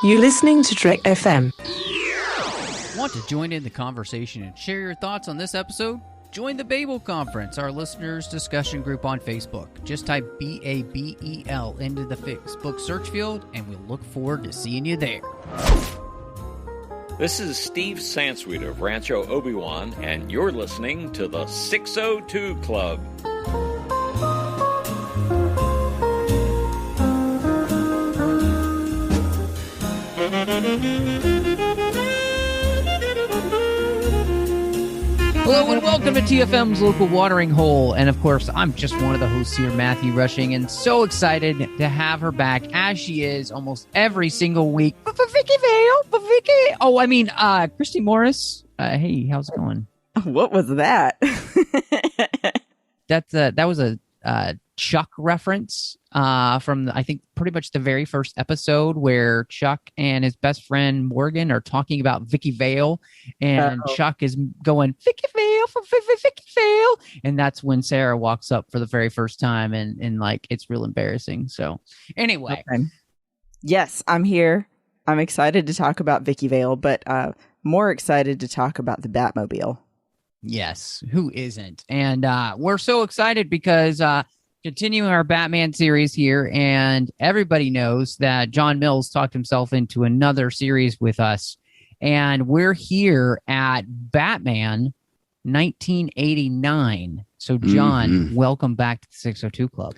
You're listening to Trek FM. Want to join in the conversation and share your thoughts on this episode? Join the Babel Conference, our listeners' discussion group on Facebook. Just type BABEL into the Facebook search field, and we'll look forward to seeing you there. This is Steve Sansweet of Rancho Obi-Wan, and you're listening to the 602 Club. Hello and welcome to TFM's Local Watering Hole. And of course, I'm just one of the hosts here, Matthew Rushing, and so excited to have her back as she is almost every single week. Vicky Vale, Vicky. Christy Morris. Hey, how's it going? What was that? That was a Chuck reference from, I think, pretty much the very first episode where Chuck and his best friend Morgan are talking about Vicky Vale, and Chuck is going, Vicky Vale, Vicky Vale, and that's when Sarah walks up for the very first time, and like, it's real embarrassing. So anyway. Okay. Yes, I'm here. I'm excited to talk about Vicky Vale, but more excited to talk about the Batmobile. Yes, who isn't? And we're so excited because continuing our Batman series here, and everybody knows that John Mills talked himself into another series with us, and we're here at Batman 1989. So, John, welcome back to the 602 Club.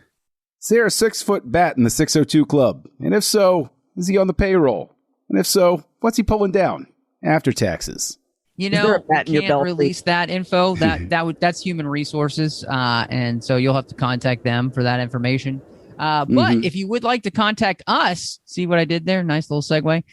Is there a 6-foot bat in the 602 Club? And if so, is he on the payroll? And if so, what's he pulling down after taxes? You know, we can't release that info. That's human resources, and so you'll have to contact them for that information. But if you would like to contact us, see what I did there? Nice little segue.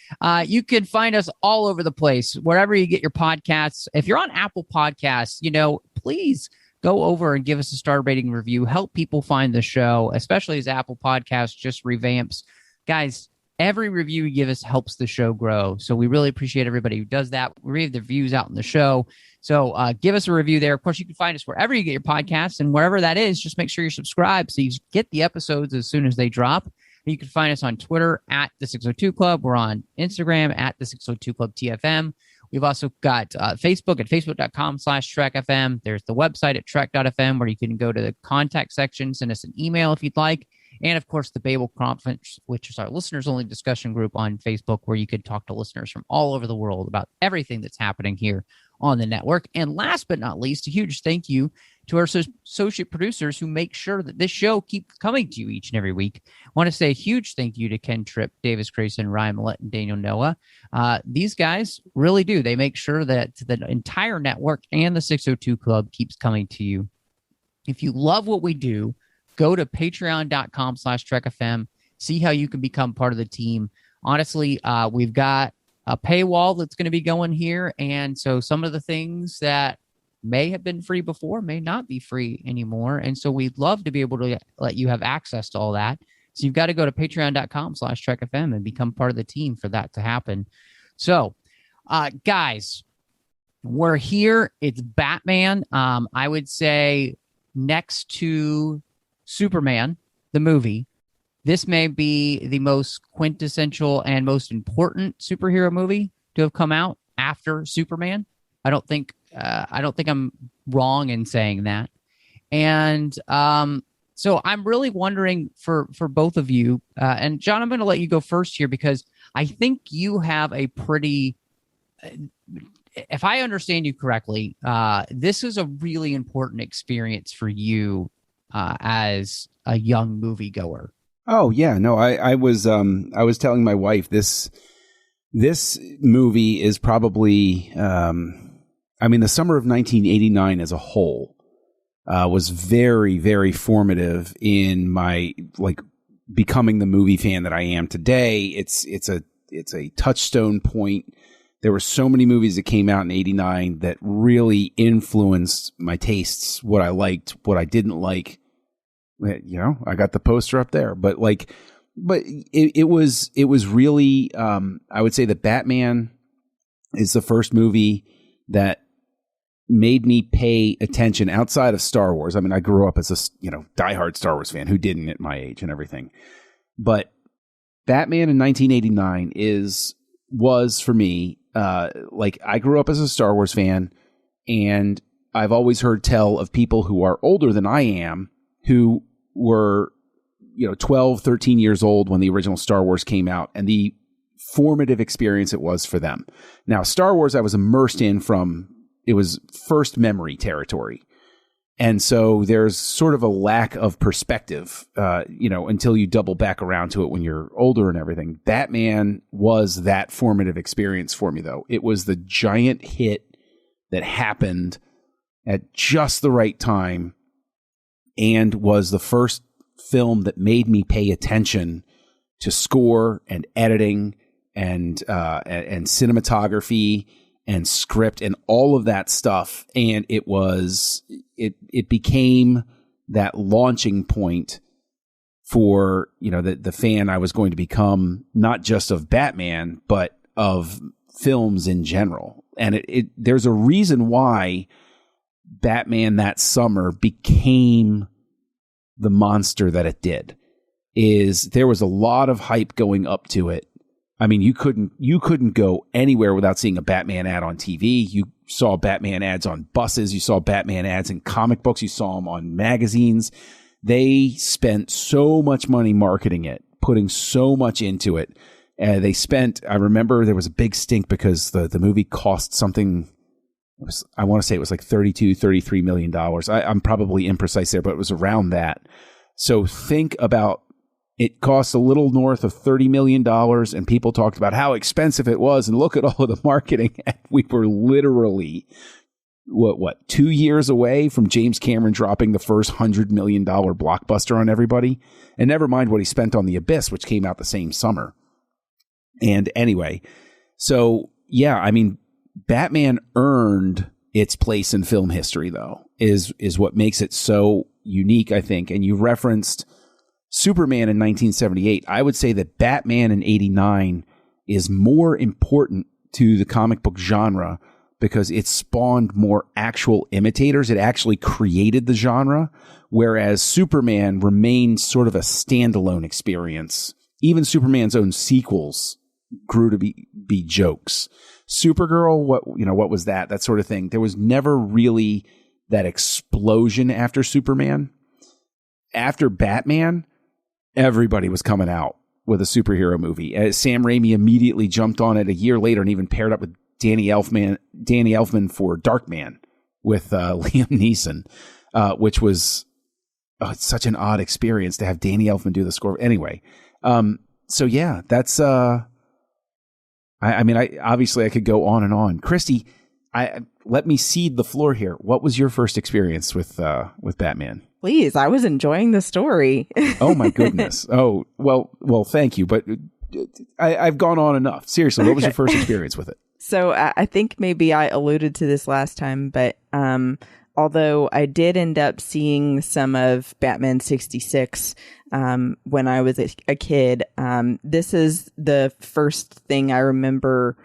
You can find us all over the place, wherever you get your podcasts. If you're on Apple Podcasts, please go over and give us a star rating review. Help people find the show, especially as Apple Podcasts just revamps. Guys, every review you give us helps the show grow. So we really appreciate everybody who does that. We read the reviews out in the show. So give us a review there. Of course, you can find us wherever you get your podcasts, and wherever that is, just make sure you're subscribed so you get the episodes as soon as they drop. You can find us on Twitter at the 602 Club. We're on Instagram at the 602 Club TFM. We've also got Facebook at facebook.com/TrekFM. There's the website at trek.fm where you can go to the contact section, send us an email if you'd like. And, of course, the Babel Conference, which is our listeners-only discussion group on Facebook, where you can talk to listeners from all over the world about everything that's happening here on the network. And last but not least, a huge thank you to our associate producers who make sure that this show keeps coming to you each and every week. I want to say a huge thank you to Ken Tripp, Davis Grayson, Ryan Maillet, and Daniel Noah. These guys really do. They make sure that the entire network and the 602 Club keeps coming to you. If you love what we do, go to patreon.com/TrekFM. See how you can become part of the team. Honestly, we've got a paywall that's going to be going here. And so some of the things that may have been free before may not be free anymore. And so we'd love to be able to let you have access to all that. So you've got to go to patreon.com/TrekFM and become part of the team for that to happen. So, guys, we're here. It's Batman. I would say next to Superman, the movie, this may be the most quintessential and most important superhero movie to have come out after Superman. I don't think I'm wrong in saying that. And so I'm really wondering for both of you, and John, I'm going to let you go first here because I think you have a pretty, if I understand you correctly, this is a really important experience for you as a young moviegoer. Oh yeah, no, I was telling my wife this movie is probably, the summer of 1989 as a whole was very, very formative in my becoming the movie fan that I am today. It's a touchstone point. There were so many movies that came out in 89 that really influenced my tastes, what I liked, what I didn't like. I got the poster up there, but it was really, I would say that Batman is the first movie that made me pay attention outside of Star Wars. I mean, I grew up as a, diehard Star Wars fan. Who didn't at my age and everything, but Batman in 1989 was for me, like I grew up as a Star Wars fan, and I've always heard tell of people who are older than I am who were, 12, 13 years old when the original Star Wars came out, and the formative experience it was for them. Now, Star Wars I was immersed in it was first memory territory. And so there's sort of a lack of perspective, until you double back around to it when you're older and everything. Batman was that formative experience for me, though. It was the giant hit that happened at just the right time and was the first film that made me pay attention to score and editing and cinematography and script and all of that stuff. And it became that launching point for, the fan I was going to become, not just of Batman, but of films in general. And there's a reason why Batman that summer became the monster that it did. There was a lot of hype going up to it. I mean, you couldn't go anywhere without seeing a Batman ad on TV. You saw Batman ads on buses. You saw Batman ads in comic books. You saw them on magazines. They spent so much money marketing it, putting so much into it. I remember there was a big stink because the movie cost something, I want to say it was like $32, $33 million. I'm probably imprecise there, but it was around that. So think about, it cost a little north of $30 million, and people talked about how expensive it was, and look at all of the marketing. And we were literally, 2 years away from James Cameron dropping the first $100 million blockbuster on everybody. And never mind what he spent on The Abyss, which came out the same summer. And anyway, so yeah, I mean, Batman earned its place in film history, though, is what makes it so unique, I think. And you referenced Superman in 1978. I would say that Batman in 89 is more important to the comic book genre because it spawned more actual imitators. It actually created the genre, whereas Superman remained sort of a standalone experience. Even Superman's own sequels grew to be jokes. Supergirl, what was that? That sort of thing. There was never really that explosion after Superman. After Batman, everybody was coming out with a superhero movie. Sam Raimi immediately jumped on it a year later and even paired up with Danny Elfman for Darkman with Liam Neeson, which was it's such an odd experience to have Danny Elfman do the score. Anyway, so yeah, that's I obviously I could go on and on. Christy, let me cede the floor here. What was your first experience with Batman? Please, I was enjoying the story. Oh my goodness. Oh, well, thank you. But I've gone on enough. Seriously, what was your first experience with it? So I think maybe I alluded to this last time, but although I did end up seeing some of Batman 66 when I was a kid, this is the first thing I remember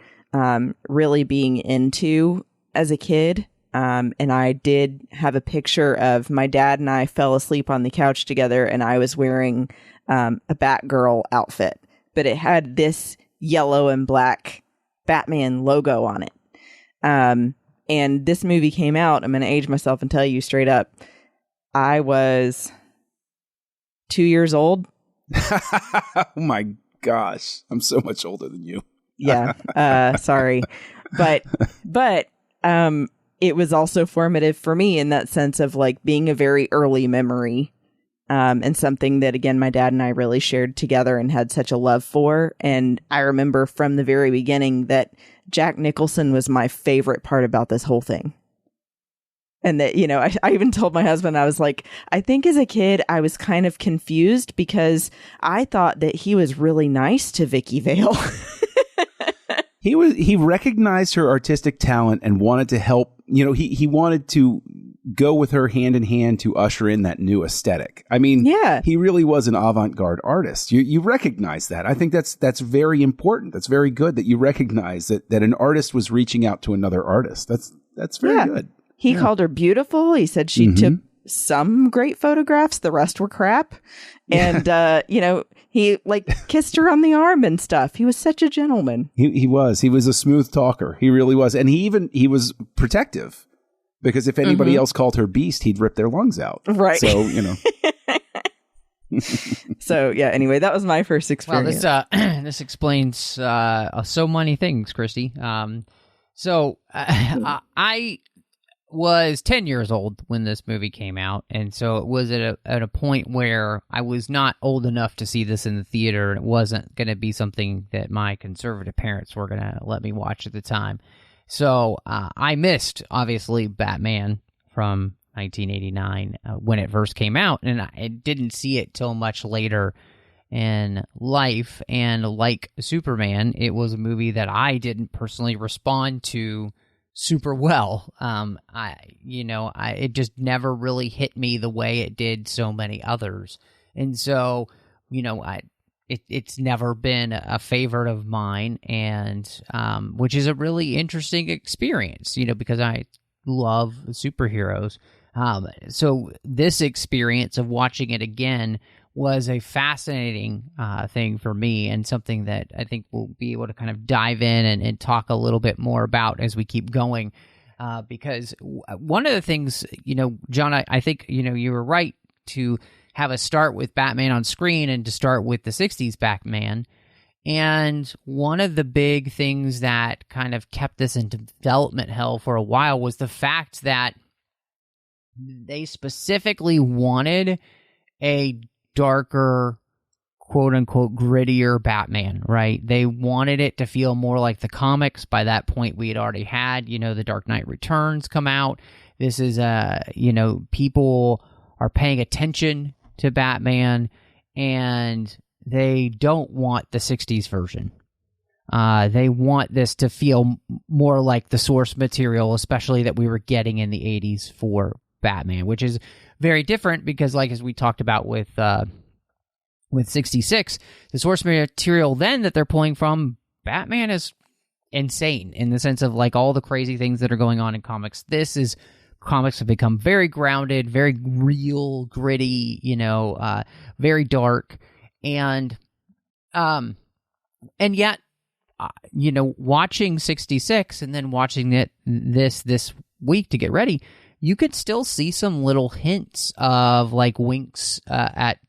really being into as a kid. And I did have a picture of my dad and I fell asleep on the couch together, and I was wearing a Batgirl outfit, but it had this yellow and black Batman logo on it. And this movie came out. I'm going to age myself and tell you straight up, I was 2 years old. Oh my gosh. I'm so much older than you. Yeah. Sorry. But it was also formative for me in that sense of like being a very early memory, and something that, again, my dad and I really shared together and had such a love for. And I remember from the very beginning that Jack Nicholson was my favorite part about this whole thing. And that, I even told my husband, I was like, I think as a kid, I was kind of confused because I thought that he was really nice to Vicky Vale. He recognized her artistic talent and wanted to help. He wanted to go with her hand in hand to usher in that new aesthetic. I mean, yeah, he really was an avant-garde artist. You recognize that. I think that's very important. That's very good that you recognize that an artist was reaching out to another artist. That's very good. He called her beautiful. He said she took some great photographs. The rest were crap. And, he like kissed her on the arm and stuff. He was such a gentleman. He was a smooth talker. He really was. And he was protective, because if anybody else called her beast, he'd rip their lungs out. Right. So, So yeah, anyway, that was my first experience. Well, this explains so many things, Christy. I was 10 years old when this movie came out, and so it was at a point where I was not old enough to see this in the theater, and it wasn't going to be something that my conservative parents were going to let me watch at the time. So I missed, obviously, Batman from 1989 when it first came out, and I didn't see it till much later in life. And like Superman, it was a movie that I didn't personally respond to super well. It just never really hit me the way it did so many others, and so it's never been a favorite of mine, and which is a really interesting experience, because I love superheroes. So this experience of watching it again was a fascinating thing for me, and something that I think we'll be able to kind of dive in and talk a little bit more about as we keep going. Because one of the things, John, I think, you were right to have us start with Batman on screen and to start with the 60s Batman. And one of the big things that kind of kept this in development hell for a while was the fact that they specifically wanted a darker, quote-unquote, grittier Batman, right? They wanted it to feel more like the comics. By that point, we had already had, The Dark Knight Returns come out. This is, people are paying attention to Batman, and they don't want the 60s version. They want this to feel more like the source material, especially that we were getting in the 80s for Batman, which is very different because, like, as we talked about with 66, the source material then that they're pulling from, Batman is insane in the sense of like all the crazy things that are going on in comics. Comics have become very grounded, very real, gritty, very dark, and yet, watching 66 and then watching it this week to get ready, you could still see some little hints of like winks at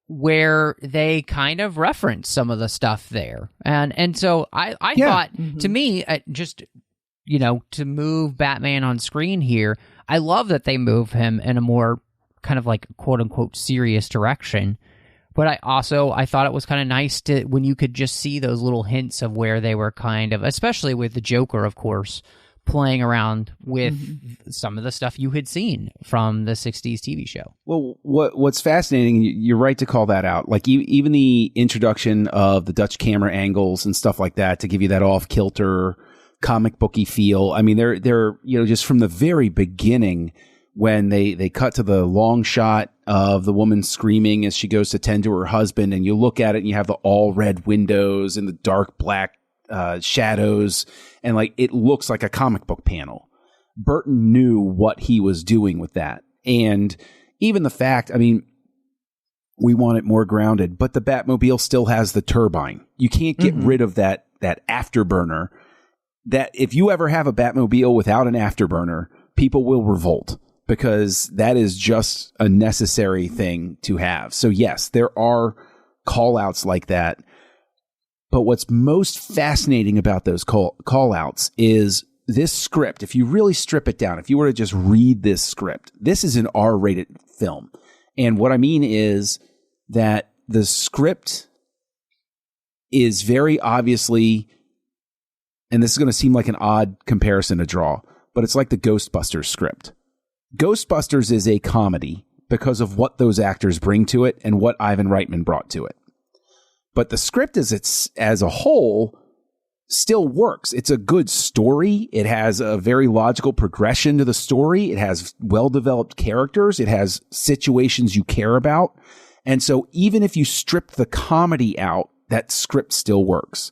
where they kind of reference some of the stuff there. And so I thought, to me, just, to move Batman on screen here, I love that they move him in a more kind of like quote unquote serious direction. But I thought it was kind of nice to, when you could just see those little hints of where they were kind of, especially with the Joker, of course, playing around with some of the stuff you had seen from the 60s TV show. Well, what's fascinating, you're right to call that out. Like even the introduction of the Dutch camera angles and stuff like that to give you that off-kilter comic booky feel. I mean, they're just from the very beginning when they cut to the long shot of the woman screaming as she goes to tend to her husband, and you look at it and you have the all red windows and the dark black shadows, and like it looks like a comic book panel. Burton knew what he was doing with that. And even the fact, I mean, we want it more grounded, but the Batmobile still has the turbine. You can't get rid of that afterburner. That if you ever have a Batmobile without an afterburner, people will revolt, because that is just a necessary thing to have. So yes, there are call outs like that. But what's most fascinating about those call outs is this script. If you really strip it down, if you were to just read this script, this is an R-rated film. And what I mean is that the script is very obviously, and this is going to seem like an odd comparison to draw, but it's like the Ghostbusters script. Ghostbusters is a comedy because of what those actors bring to it and what Ivan Reitman brought to it. But the script as a whole still works. It's a good story. It has a very logical progression to the story. It has well-developed characters. It has situations you care about. And so even if you strip the comedy out, that script still works.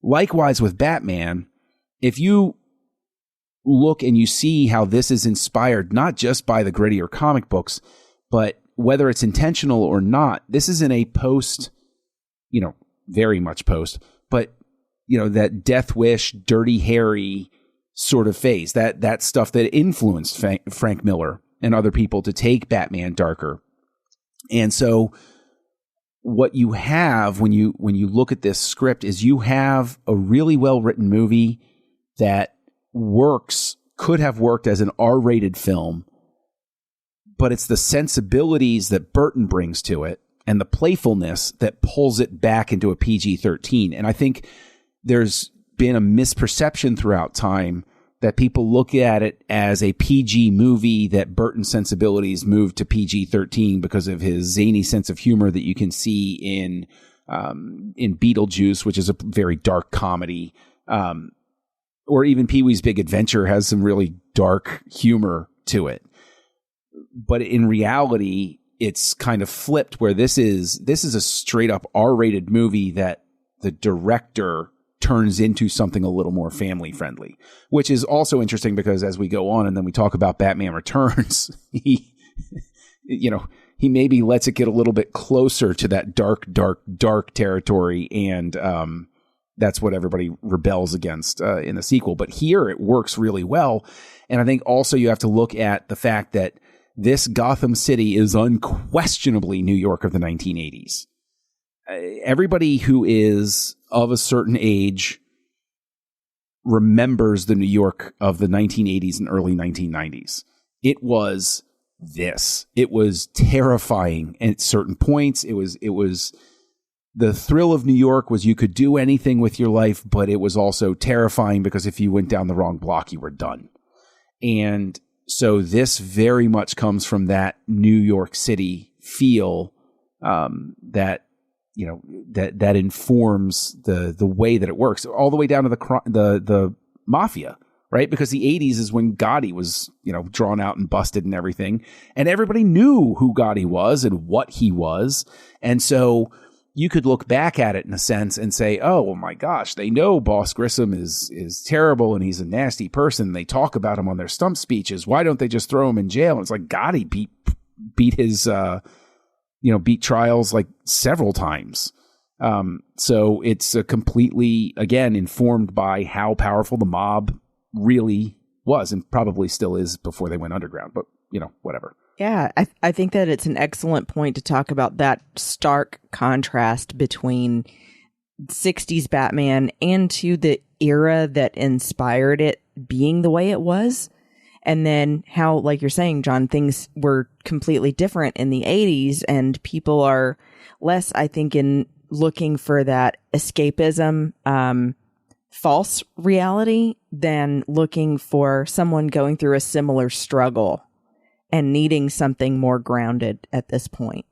Likewise with Batman, if you look and you see how this is inspired not just by the grittier comic books, but whether it's intentional or not, this is in a post, very much post, but that Death Wish, Dirty Harry sort of phase, that stuff that influenced Frank Miller and other people to take Batman darker. And so what you have when you look at this script is you have a really well-written movie that could have worked as an R-rated film, but it's the sensibilities that Burton brings to it and the playfulness that pulls it back into a PG-13. And I think there's been a misperception throughout time that people look at it as a PG movie, that Burton's sensibilities moved to PG-13 because of his zany sense of humor that you can see in Beetlejuice, which is a very dark comedy, or even Pee-wee's Big Adventure has some really dark humor to it. But in reality, it's kind of flipped, where this is a straight up R-rated movie that the director turns into something a little more family friendly, which is also interesting because as we go on and then we talk about Batman Returns, he maybe lets it get a little bit closer to that dark territory. And, that's what everybody rebels against, in the sequel. But here it works really well. And I think also you have to look at the fact that this Gotham City is unquestionably New York of the 1980s. Everybody who is of a certain age remembers the New York of the 1980s and early 1990s. It was this. It was terrifying at certain points. It was the thrill of New York was you could do anything with your life, but it was also terrifying because if you went down the wrong block, you were done. And so this very much comes from that New York City feel, that informs the way that it works, all the way down to the mafia, right? Because the 80s is when Gotti was, drawn out and busted and everything, and everybody knew who Gotti was and what he was. And so you could look back at it in a sense and say, oh, well, my gosh, they know Boss Grissom is terrible and he's a nasty person. They talk about him on their stump speeches. Why don't they just throw him in jail? And it's like Gotti beat his, beat trials like several times. So it's a completely, again, informed by how powerful the mob really was and probably still is before they went underground, but whatever. Yeah, I think that it's an excellent point to talk about that stark contrast between 60s Batman and to the era that inspired it being the way it was. And then how, like you're saying, John, things were completely different in the 80s and people are less, I think, in looking for that escapism, false reality than looking for someone going through a similar struggle and needing something more grounded at this point.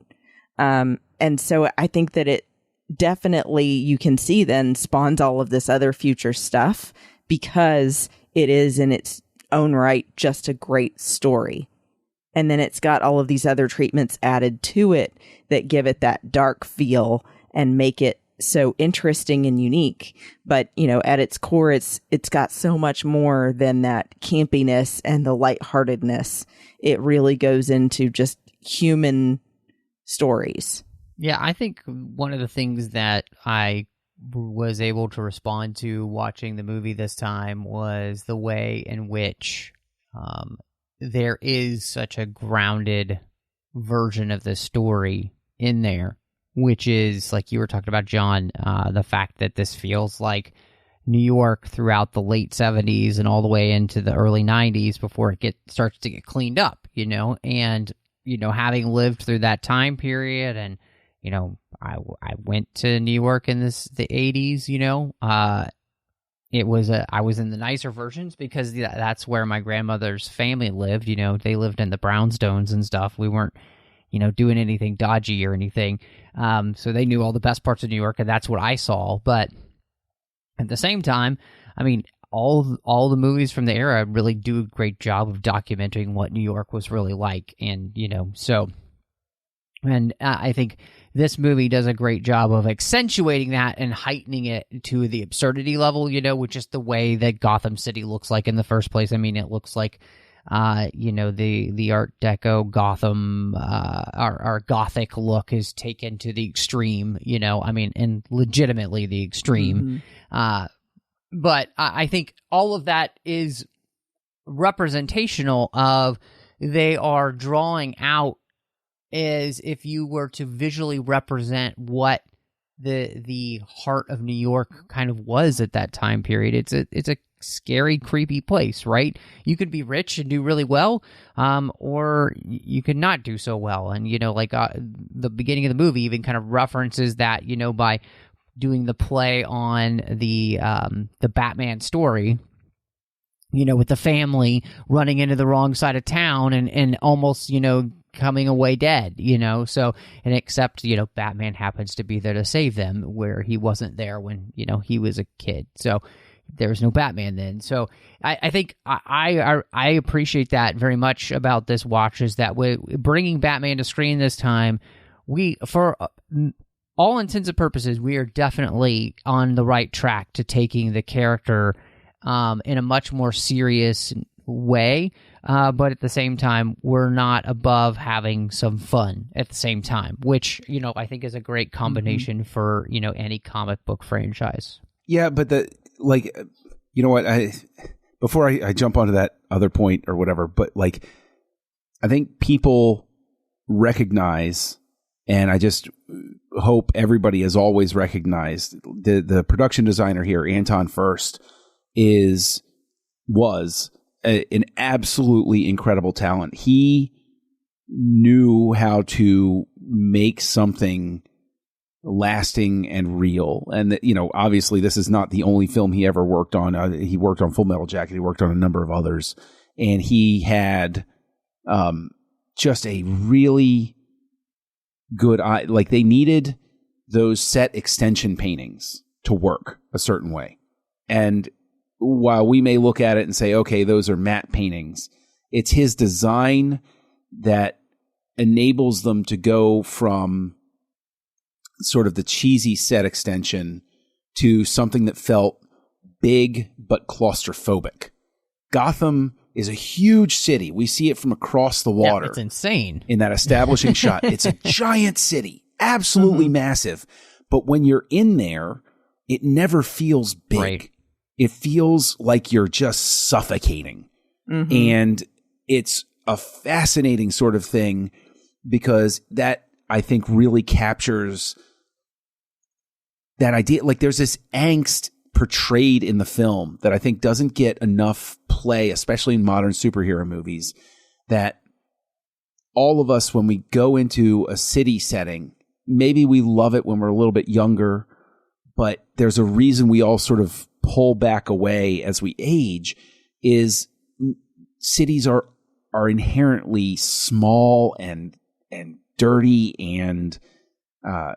And so I think that it definitely, you can see then, spawns all of this other future stuff because it is in its own right just a great story. And then it's got all of these other treatments added to it that give it that dark feel and make it so interesting and unique. But, at its core, it's got so much more than that campiness and the lightheartedness. It really goes into just human stories. Yeah, I think one of the things that I was able to respond to watching the movie this time was the way in which there is such a grounded version of the story in there, which is, like you were talking about, John, the fact that this feels like New York throughout the late 70s and all the way into the early 90s before it starts to get cleaned up, and, having lived through that time period and, I went to New York in the 80s, I was in the nicer versions because that's where my grandmother's family lived, they lived in the brownstones and stuff. We weren't, doing anything dodgy or anything. So they knew all the best parts of New York, and that's what I saw. But at the same time, I mean, all the movies from the era really do a great job of documenting what New York was really like. And, so And I think this movie does a great job of accentuating that and heightening it to the absurdity level, with just the way that Gotham City looks like in the first place. I mean, it looks like, the Art Deco Gotham, our Gothic look is taken to the extreme, and legitimately the extreme. But I think all of that is representational of they are drawing out as if you were to visually represent what the heart of New York kind of was at that time period. It's a scary, creepy place, right? You could be rich and do really well, or you could not do so well. And the beginning of the movie even kind of references that, by doing the play on the Batman story, with the family running into the wrong side of town and almost, coming away dead, so, and except, Batman happens to be there to save them where he wasn't there when, he was a kid. So there was no Batman then. So I think I appreciate that very much about this watch, is that bringing Batman to screen this time, for all intents and purposes, we are definitely on the right track to taking the character in a much more serious way, but at the same time, we're not above having some fun at the same time, which, I think is a great combination for, any comic book franchise. Yeah, but before I jump onto that other point or whatever, but I think people recognize, and I just hope everybody has always recognized, the production designer here, Anton Furst, was an absolutely incredible talent. He knew how to make something lasting and real. And, obviously this is not the only film he ever worked on. He worked on Full Metal Jacket. He worked on a number of others. And he had just a really good eye. They needed those set extension paintings to work a certain way. And while we may look at it and say, okay, those are matte paintings, it's his design that enables them to go from sort of the cheesy set extension to something that felt big but claustrophobic. Gotham is a huge city. We see it from across the water. Yeah, it's insane. In that establishing shot. It's a giant city, absolutely massive. But when you're in there, it never feels big. Right. It feels like you're just suffocating. And it's a fascinating sort of thing, because that, I think, really captures that idea. There's this angst portrayed in the film that I think doesn't get enough play, especially in modern superhero movies, that all of us, when we go into a city setting, maybe we love it when we're a little bit younger, but there's a reason we all sort of pull back away as we age, is cities are inherently small and dirty and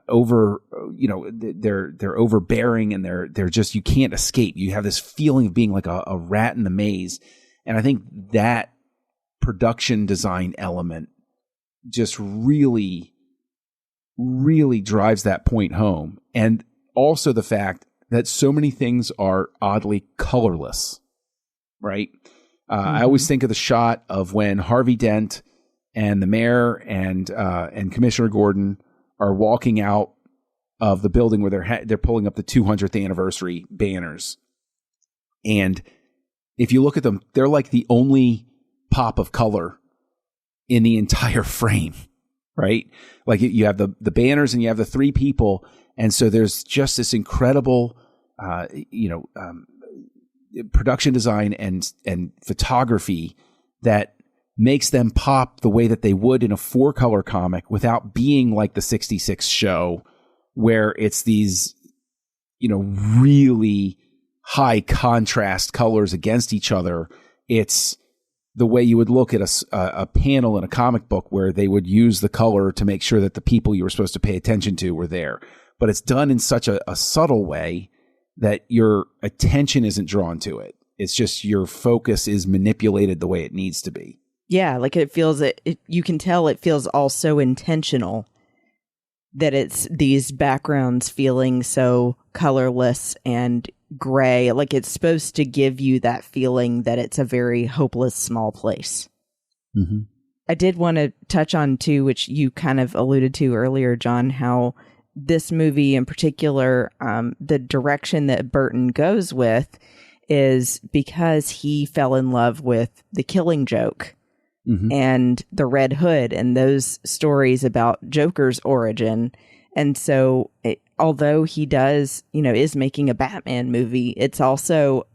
they're overbearing, and they're just, you can't escape. You have this feeling of being like a rat in the maze. And I think that production design element just really, really drives that point home. And also the fact that so many things are oddly colorless, right? I always think of the shot of when Harvey Dent and the mayor and Commissioner Gordon are walking out of the building where they're pulling up the 200th anniversary banners. And if you look at them, they're like the only pop of color in the entire frame, right? You have the banners and you have the three people. And so there's just this incredible, production design and photography that makes them pop the way that they would in a 4-color comic, without being like the 66 show, where it's these, really high contrast colors against each other. It's the way you would look at a panel in a comic book where they would use the color to make sure that the people you were supposed to pay attention to were there. But it's done in such a subtle way that your attention isn't drawn to it. It's just your focus is manipulated the way it needs to be. Yeah, it feels, you can tell it feels all so intentional. that it's these backgrounds feeling so colorless and gray. Like, it's supposed to give you that feeling that it's a very hopeless small place. Mm-hmm. I did want to touch on too, which you kind of alluded to earlier, John, how this movie in particular, the direction that Burton goes with is because he fell in love with The Killing Joke and The Red Hood and those stories about Joker's origin. And so although he does, is making a Batman movie, it's also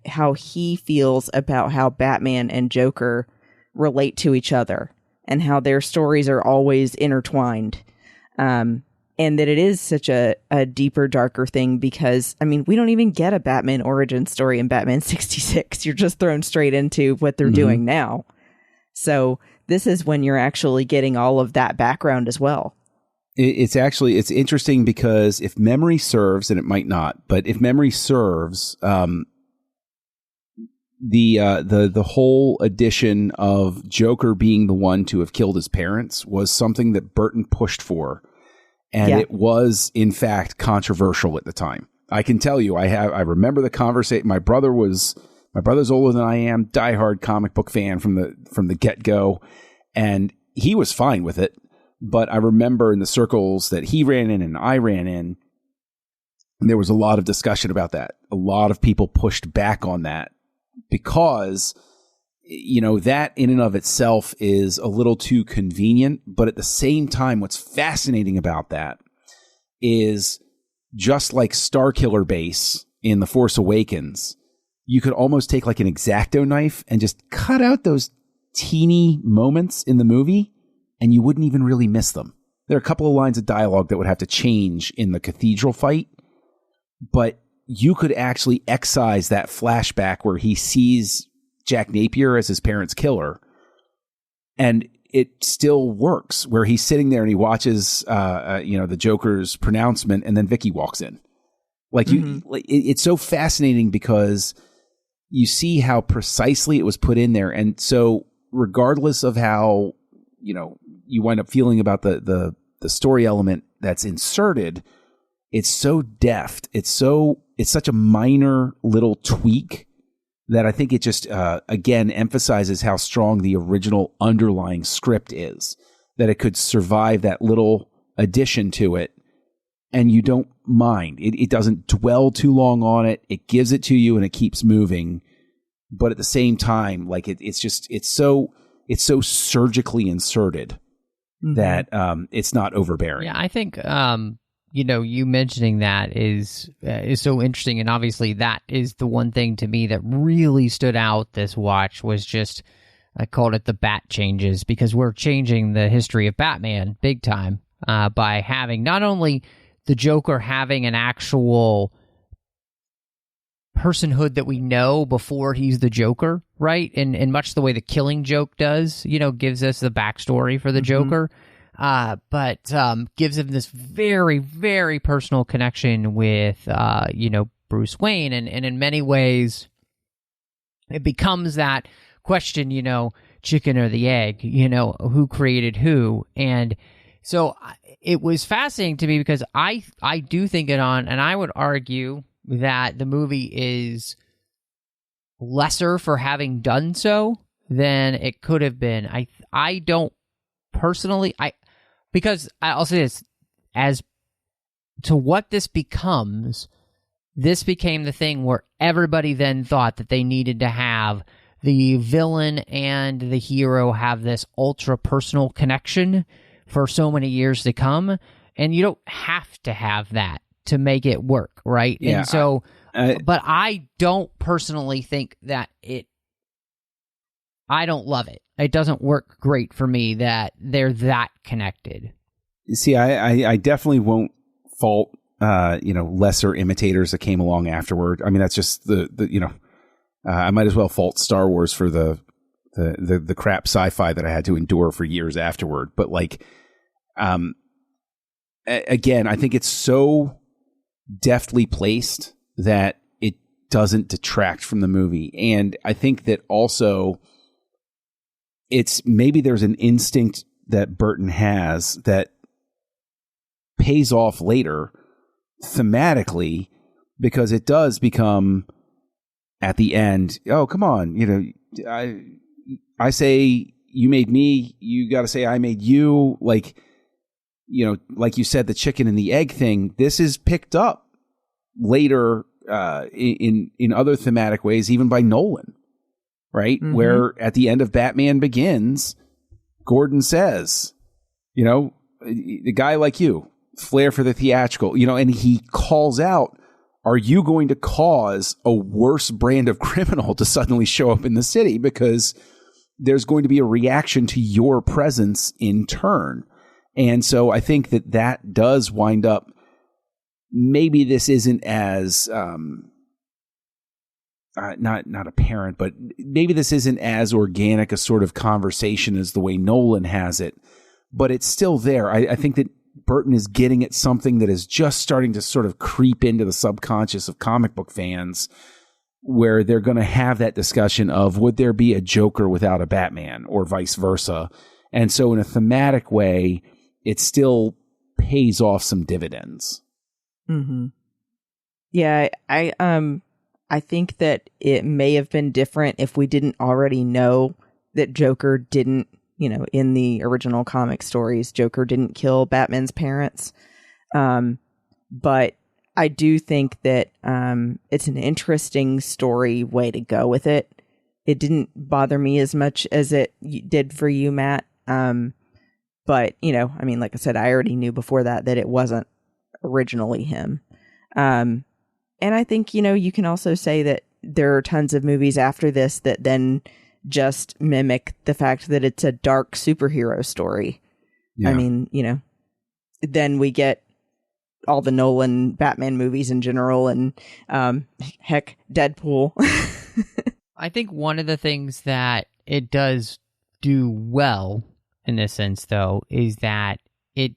how he feels about how Batman and Joker relate to each other and how their stories are always intertwined. And that it is such a deeper, darker thing because, we don't even get a Batman origin story in Batman 66. You're just thrown straight into what they're doing now. So this is when you're actually getting all of that background as well. It's interesting because if memory serves, and it might not, but if memory serves, the whole addition of Joker being the one to have killed his parents was something that Burton pushed for. And it was, in fact, controversial at the time. I can tell you, I remember the conversation. My brother's older than I am, diehard comic book fan from the get-go, and he was fine with it. But I remember in the circles that he ran in and I ran in, there was a lot of discussion about that. A lot of people pushed back on that because, that in and of itself is a little too convenient. But at the same time, what's fascinating about that is just like Starkiller Base in The Force Awakens, you could almost take like an X-Acto knife and just cut out those teeny moments in the movie and you wouldn't even really miss them. There are a couple of lines of dialogue that would have to change in the cathedral fight, but you could actually excise that flashback where he sees Jack Napier as his parents' killer, and it still works, where he's sitting there and he watches, the Joker's pronouncement, and then Vicky walks in. It's so fascinating because you see how precisely it was put in there. And so regardless of how, you wind up feeling about the story element that's inserted, it's so deft. It's such a minor little tweak that I think it just, again, emphasizes how strong the original underlying script is, that it could survive that little addition to it, and you don't mind. It doesn't dwell too long on it. It gives it to you, and it keeps moving. But at the same time, like it's so surgically inserted that it's not overbearing. Yeah, I think you mentioning that is so interesting, and obviously that is the one thing to me that really stood out this watch was just, I called it the bat changes, because we're changing the history of Batman big time by having not only the Joker having an actual personhood that we know before he's the Joker, right? In much the way the Killing Joke does, gives us the backstory for the Joker. But gives him this very, very personal connection with, Bruce Wayne. And in many ways, it becomes that question, chicken or the egg, who created who. And so it was fascinating to me because I do think and I would argue that the movie is lesser for having done so than it could have been. I don't personally, because I'll say this, as to what this became the thing where everybody then thought that they needed to have the villain and the hero have this ultra personal connection for so many years to come. And you don't have to have that to make it work, right? Yeah, and so, but I don't personally think that I don't love it. It doesn't work great for me that they're that connected. See, I definitely won't fault, lesser imitators that came along afterward. I mean, that's just I might as well fault Star Wars for the crap sci-fi that I had to endure for years afterward. But again, I think it's so deftly placed that it doesn't detract from the movie. And I think that also maybe there's an instinct that Burton has that pays off later thematically, because it does become at the end, oh, come on, you know, I say you made me, you got to say I made you. Like, you know, like you said, the chicken and the egg thing, this is picked up later in other thematic ways, even by Nolan, right? Mm-hmm. Where at the end of Batman Begins, Gordon says, you know, a guy like you, flair for the theatrical, you know, and he calls out, are you going to cause a worse brand of criminal to suddenly show up in the city? Because there's going to be a reaction to your presence in turn. And so I think that does wind up, maybe this isn't as, not apparent, but maybe this isn't as organic a sort of conversation as the way Nolan has it, but it's still there. I think that Burton is getting at something that is just starting to sort of creep into the subconscious of comic book fans, where they're going to have that discussion of, would there be a Joker without a Batman, or vice versa? And so in a thematic way, it still pays off some dividends. Mm-hmm. Yeah, I think that it may have been different if we didn't already know that Joker didn't, you know, in the original comic stories, Joker didn't kill Batman's parents. But I do think that it's an interesting story way to go with it. It didn't bother me as much as it did for you, Matt. But, you know, I mean, like I said, I already knew before that it wasn't originally him. And I think, you know, you can also say that there are tons of movies after this that then just mimic the fact that it's a dark superhero story. Yeah. I mean, you know, then we get all the Nolan Batman movies in general, and heck, Deadpool. I think one of the things that it does do well in this sense, though, is that it,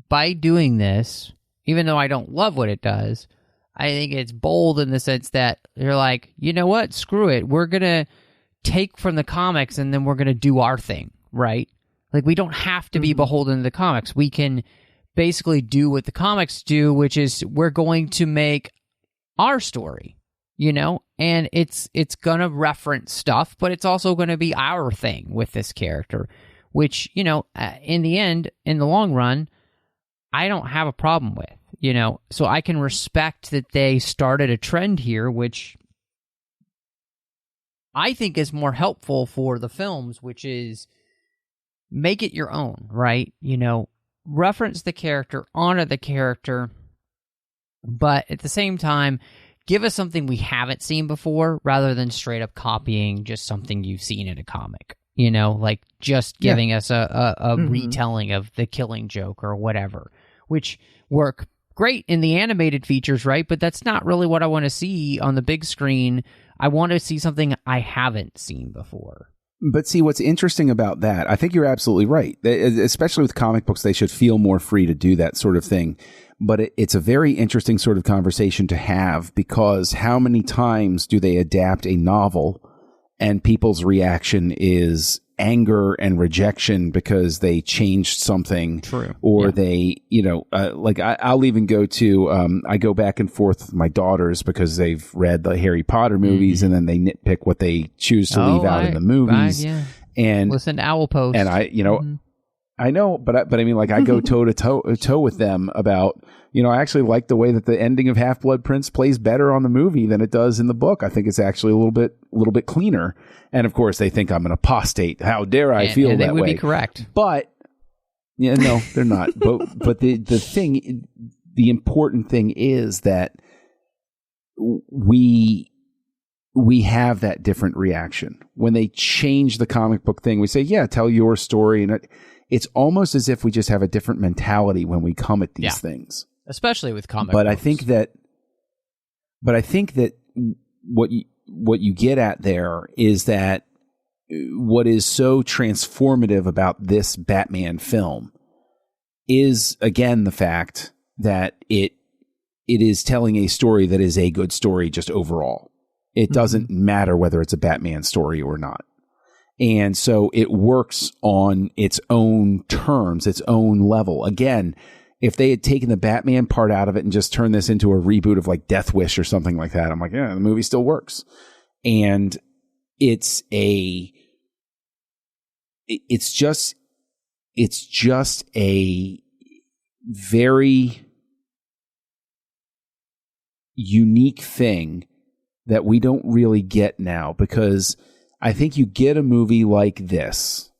by doing this, even though I don't love what it does, I think it's bold in the sense that they're like, you know what, screw it, we're going to take from the comics and then we're going to do our thing, right? Like, we don't have to be beholden to the comics. We can basically do what the comics do, which is we're going to make our story, you know? And it's going to reference stuff, but it's also going to be our thing with this character, which, you know, in the end, in the long run, I don't have a problem with, you know? So I can respect that they started a trend here, which I think is more helpful for the films, which is make it your own, right? You know, reference the character, honor the character, but at the same time, give us something we haven't seen before rather than straight up copying just something you've seen in a comic, you know, like just giving us a retelling of the Killing Joke or whatever, which work great in the animated features, right? But that's not really what I want to see on the big screen. I want to see something I haven't seen before. But see, what's interesting about that, I think you're absolutely right. Especially with comic books, they should feel more free to do that sort of thing. But it's a very interesting sort of conversation to have, because how many times do they adapt a novel and people's reaction is anger and rejection because they changed something. True. Or they, you know, like I'll even go to, I go back and forth with my daughters because they've read the Harry Potter movies and then they nitpick what they choose to leave out in the movies. And listen to Owl Post. And I, you know, I know, but I mean, like, I go toe to toe with them about, you know, I actually like the way that the ending of Half-Blood Prince plays better on the movie than it does in the book. I think it's actually a little bit cleaner. And of course, they think I'm an apostate. How dare I feel that way? They would be correct. But yeah, no, they're not. but the important thing is that we have that different reaction when they change the comic book thing. We say, yeah, tell your story, and it's almost as if we just have a different mentality when we come at these things, especially with comic books. I think that what you get at there is that what is so transformative about this Batman film is, again, the fact that it is telling a story that is a good story just overall. It doesn't matter whether it's a Batman story or not. And so it works on its own terms, its own level. Again, if they had taken the Batman part out of it and just turned this into a reboot of like Death Wish or something like that, I'm like, yeah, the movie still works. And it's just a very unique thing that we don't really get now, because I think you get a movie like this,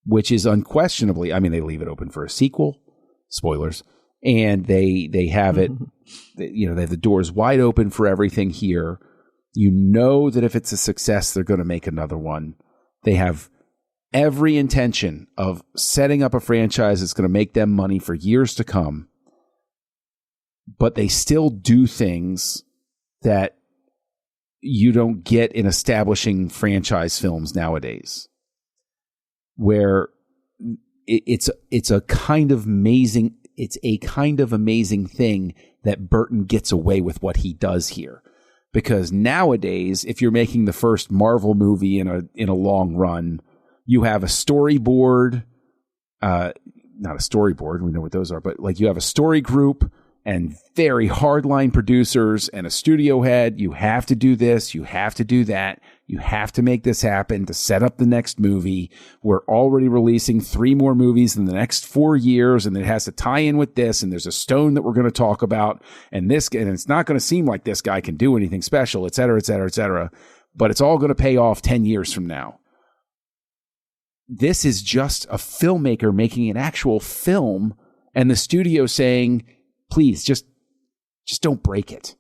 which is unquestionably, I mean, they leave it open for a sequel, spoilers, and they have it, you know, they have the doors wide open for everything here. You know that if it's a success, they're going to make another one. They have every intention of setting up a franchise that's going to make them money for years to come. But they still do things that you don't get in establishing franchise films nowadays, where it's a kind of amazing thing that Burton gets away with what he does here. Because nowadays, if you're making the first Marvel movie in a long run, you have a storyboard, not a storyboard, we know what those are, but like you have a story group and very hardline producers and a studio head. You have to do this, you have to do that, you have to make this happen to set up the next movie. We're already releasing 3 more movies in the next 4 years, and it has to tie in with this, and there's a stone that we're going to talk about, and it's not going to seem like this guy can do anything special, et cetera, et cetera, et cetera, but it's all going to pay off 10 years from now. This is just a filmmaker making an actual film, and the studio saying, please, just don't break it.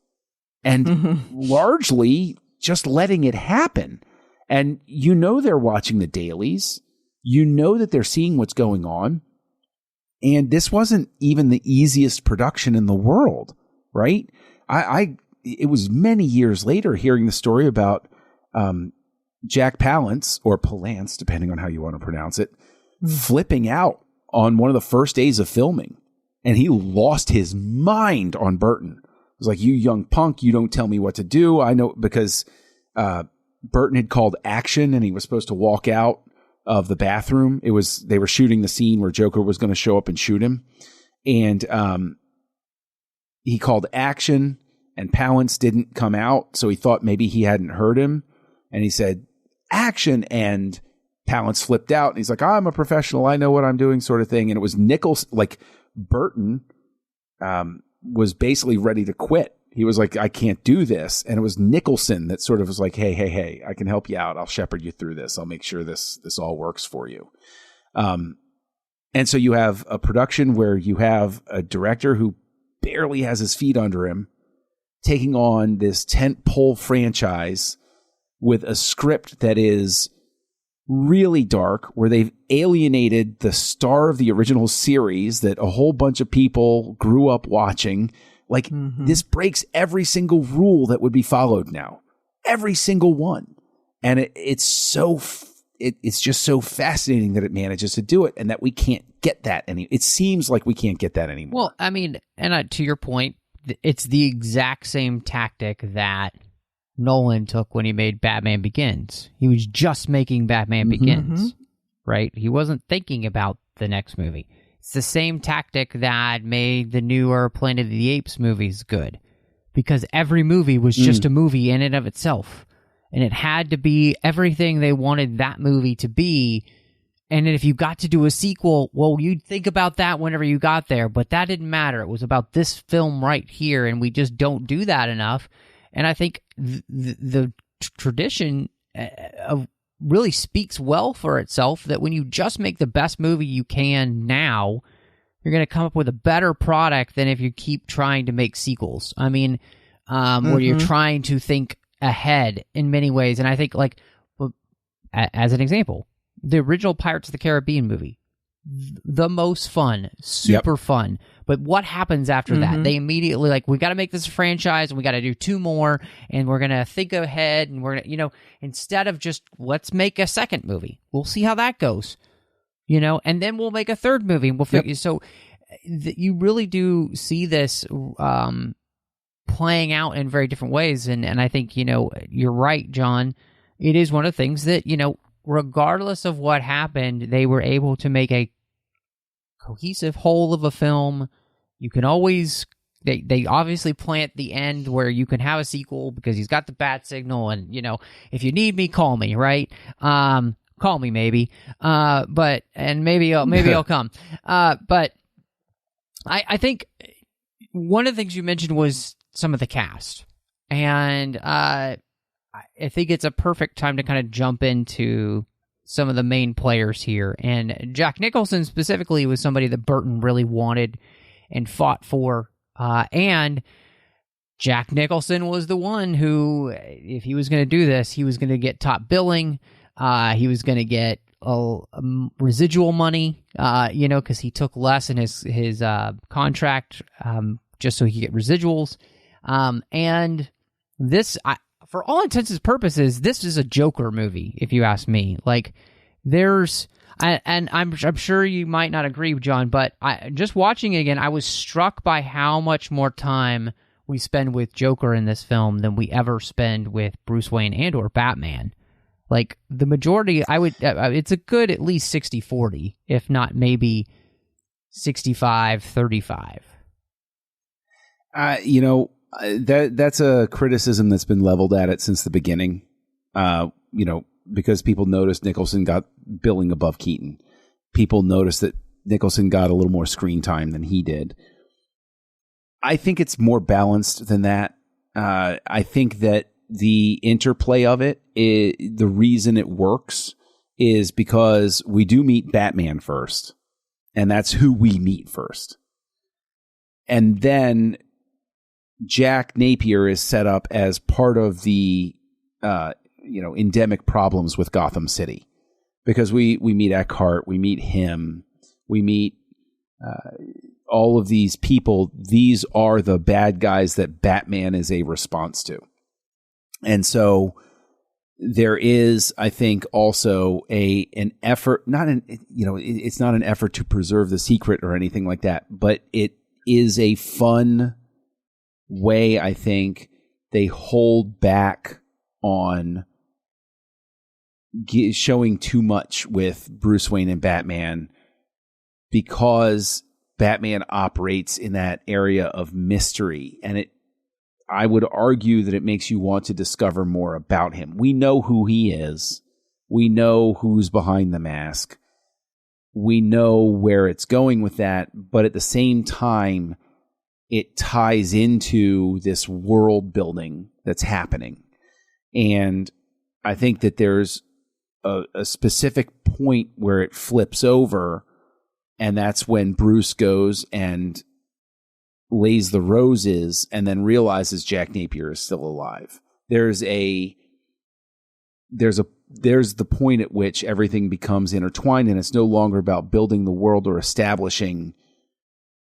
And largely just letting it happen. And you know they're watching the dailies. You know that they're seeing what's going on. And this wasn't even the easiest production in the world, right? It was many years later hearing the story about Jack Palance, or Palance, depending on how you want to pronounce it, flipping out on one of the first days of filming. And he lost his mind on Burton. It was like, you young punk, you don't tell me what to do. I know, because Burton had called action and he was supposed to walk out of the bathroom. They were shooting the scene where Joker was going to show up and shoot him. And he called action and Palance didn't come out. So he thought maybe he hadn't heard him. And he said, action. And Palance flipped out. And he's like, I'm a professional, I know what I'm doing, sort of thing. And it was Nichols, like Burton was basically ready to quit. He was like, I can't do this. And it was Nicholson that sort of was like, hey, I can help you out. I'll shepherd you through this. I'll make sure this all works for you. And so you have a production where you have a director who barely has his feet under him taking on this tentpole franchise with a script that is really dark, where they've alienated the star of the original series that a whole bunch of people grew up watching. Like, this breaks every single rule that would be followed now. Every single one. And it's just so fascinating that it manages to do it, and that we can't get that it seems like we can't get that anymore. Well, I mean, and to your point, it's the exact same tactic that Nolan took when he made Batman Begins. He was just making Batman Begins, right? He wasn't thinking about the next movie. It's the same tactic that made the newer Planet of the Apes movies good, because every movie was just a movie in and of itself, and it had to be everything they wanted that movie to be. And if you got to do a sequel, well, you'd think about that whenever you got there, but that didn't matter. It was about this film right here, and we just don't do that enough. And I think the tradition of really speaks well for itself, that when you just make the best movie you can now, you're going to come up with a better product than if you keep trying to make sequels. I mean, where you're trying to think ahead in many ways. And I think, like, as an example, the original Pirates of the Caribbean movie, the most fun, super fun. But what happens after that? They immediately, like, we got to make this a franchise, and we got to do 2 more, and we're going to think ahead, and we're going to, instead of just, let's make a second movie. We'll see how that goes, and then we'll make a third movie, and we'll figure. So you really do see this playing out in very different ways. And I think, you're right, John. It is one of the things that, regardless of what happened, they were able to make a cohesive whole of a film. You can always they obviously plant the end where you can have a sequel because he's got the bat signal, and if you need me, call me, right? Call me maybe, but maybe I'll come. But I think one of the things you mentioned was some of the cast, and I think it's a perfect time to kind of jump into some of the main players here. And Jack Nicholson specifically was somebody that Burton really wanted and fought for. And Jack Nicholson was the one who, if he was going to do this, he was going to get top billing. He was going to get residual money, because he took less in his contract, just so he could get residuals. And this, for all intents and purposes, this is a Joker movie, if you ask me. Like, I'm sure you might not agree, John, but just watching it again, I was struck by how much more time we spend with Joker in this film than we ever spend with Bruce Wayne and or Batman. Like, the majority, it's a good at least 60-40, if not maybe 65-35. That's a criticism that's been leveled at it since the beginning. Because people noticed Nicholson got billing above Keaton. People noticed that Nicholson got a little more screen time than he did. I think it's more balanced than that. I think that the interplay of it, the reason it works is because we do meet Batman first, and that's who we meet first. And then Jack Napier is set up as part of the endemic problems with Gotham City, because we meet Eckhart, we meet him, we meet all of these people. These are the bad guys that Batman is a response to. And so there is, I think, also an effort, it's not an effort to preserve the secret or anything like that, but it is a fun way, I think, they hold back on showing too much with Bruce Wayne and Batman, because Batman operates in that area of mystery, and I would argue that it makes you want to discover more about him. We know who he is. We know who's behind the mask. We know where it's going with that, but at the same time, it ties into this world building that's happening. And I think that there's a specific point where it flips over, and that's when Bruce goes and lays the roses and then realizes Jack Napier is still alive. There's the point at which everything becomes intertwined, and it's no longer about building the world or establishing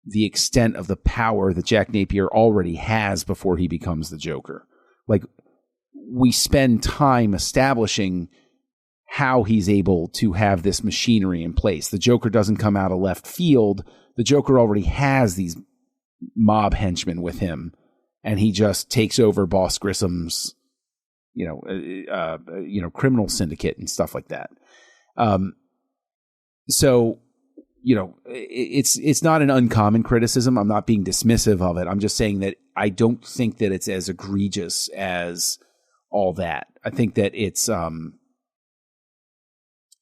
the extent of the power that Jack Napier already has before he becomes the Joker. Like, we spend time establishing how he's able to have this machinery in place. The Joker doesn't come out of left field. The Joker already has these mob henchmen with him, and he just takes over Boss Grissom's, criminal syndicate and stuff like that. So, it's not an uncommon criticism. I'm not being dismissive of it. I'm just saying that I don't think that it's as egregious as all that. I think that it's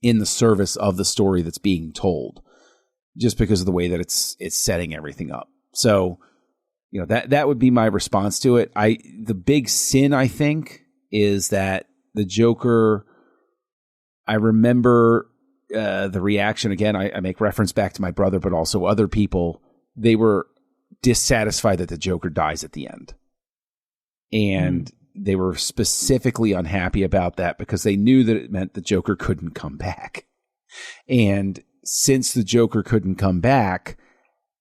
in the service of the story that's being told, just because of the way that it's setting everything up. So, that would be my response to it. The big sin, I think, is that the Joker, I remember the reaction, again, I make reference back to my brother, but also other people, they were dissatisfied that the Joker dies at the end. And they were specifically unhappy about that because they knew that it meant the Joker couldn't come back. And since the Joker couldn't come back,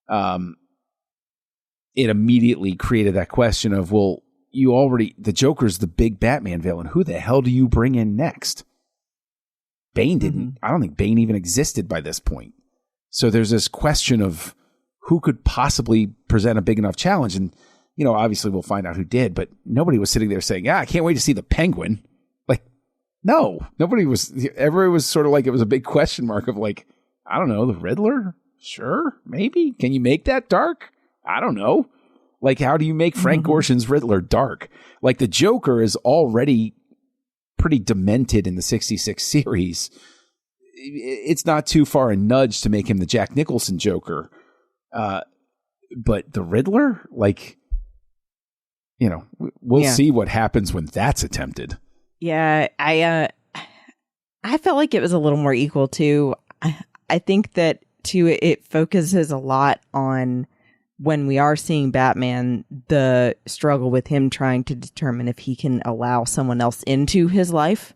it immediately created that question of, well, the Joker's the big Batman villain. Who the hell do you bring in next? Bane didn't. I don't think Bane even existed by this point. So there's this question of who could possibly present a big enough challenge. And, obviously we'll find out who did, but nobody was sitting there saying, I can't wait to see the Penguin. Like, no, everybody was sort of like, it was a big question mark of like, I don't know, the Riddler? Sure, maybe. Can you make that dark? I don't know. Like, how do you make Frank Gorshin's Riddler dark? Like, the Joker is already pretty demented in the 66 series. It's not too far a nudge to make him the Jack Nicholson Joker. But the Riddler, like, you know, we'll see what happens when that's attempted. Yeah, I felt like it was a little more equal too. I think that too, it focuses a lot on when we are seeing Batman, the struggle with him trying to determine if he can allow someone else into his life.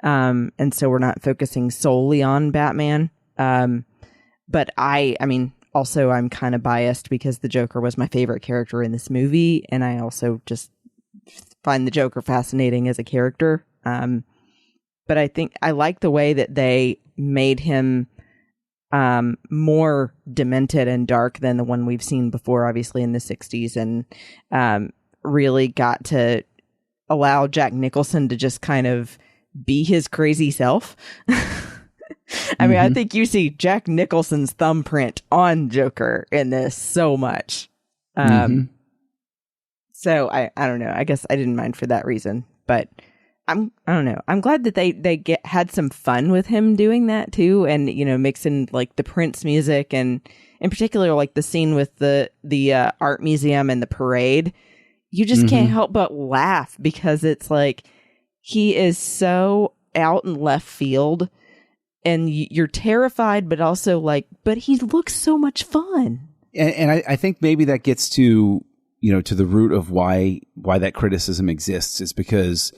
And so we're not focusing solely on Batman. But I mean, also I'm kind of biased because the Joker was my favorite character in this movie. And I also just find the Joker fascinating as a character. But I think I like the way that they made him more demented and dark than the one we've seen before, obviously in the 60s, and really got to allow Jack Nicholson to just kind of be his crazy self. I mean, I think you see Jack Nicholson's thumbprint on Joker in this so much. So I don't know. I guess I didn't mind for that reason, but I don't know. I'm glad that they had some fun with him doing that too, and you know, mixing like the Prince music and in particular like the scene with the art museum and the parade. You just can't help but laugh because it's like he is so out in left field, and you're terrified, but also like, but he looks so much fun. And I think maybe that gets to, you know, to the root of why that criticism exists is because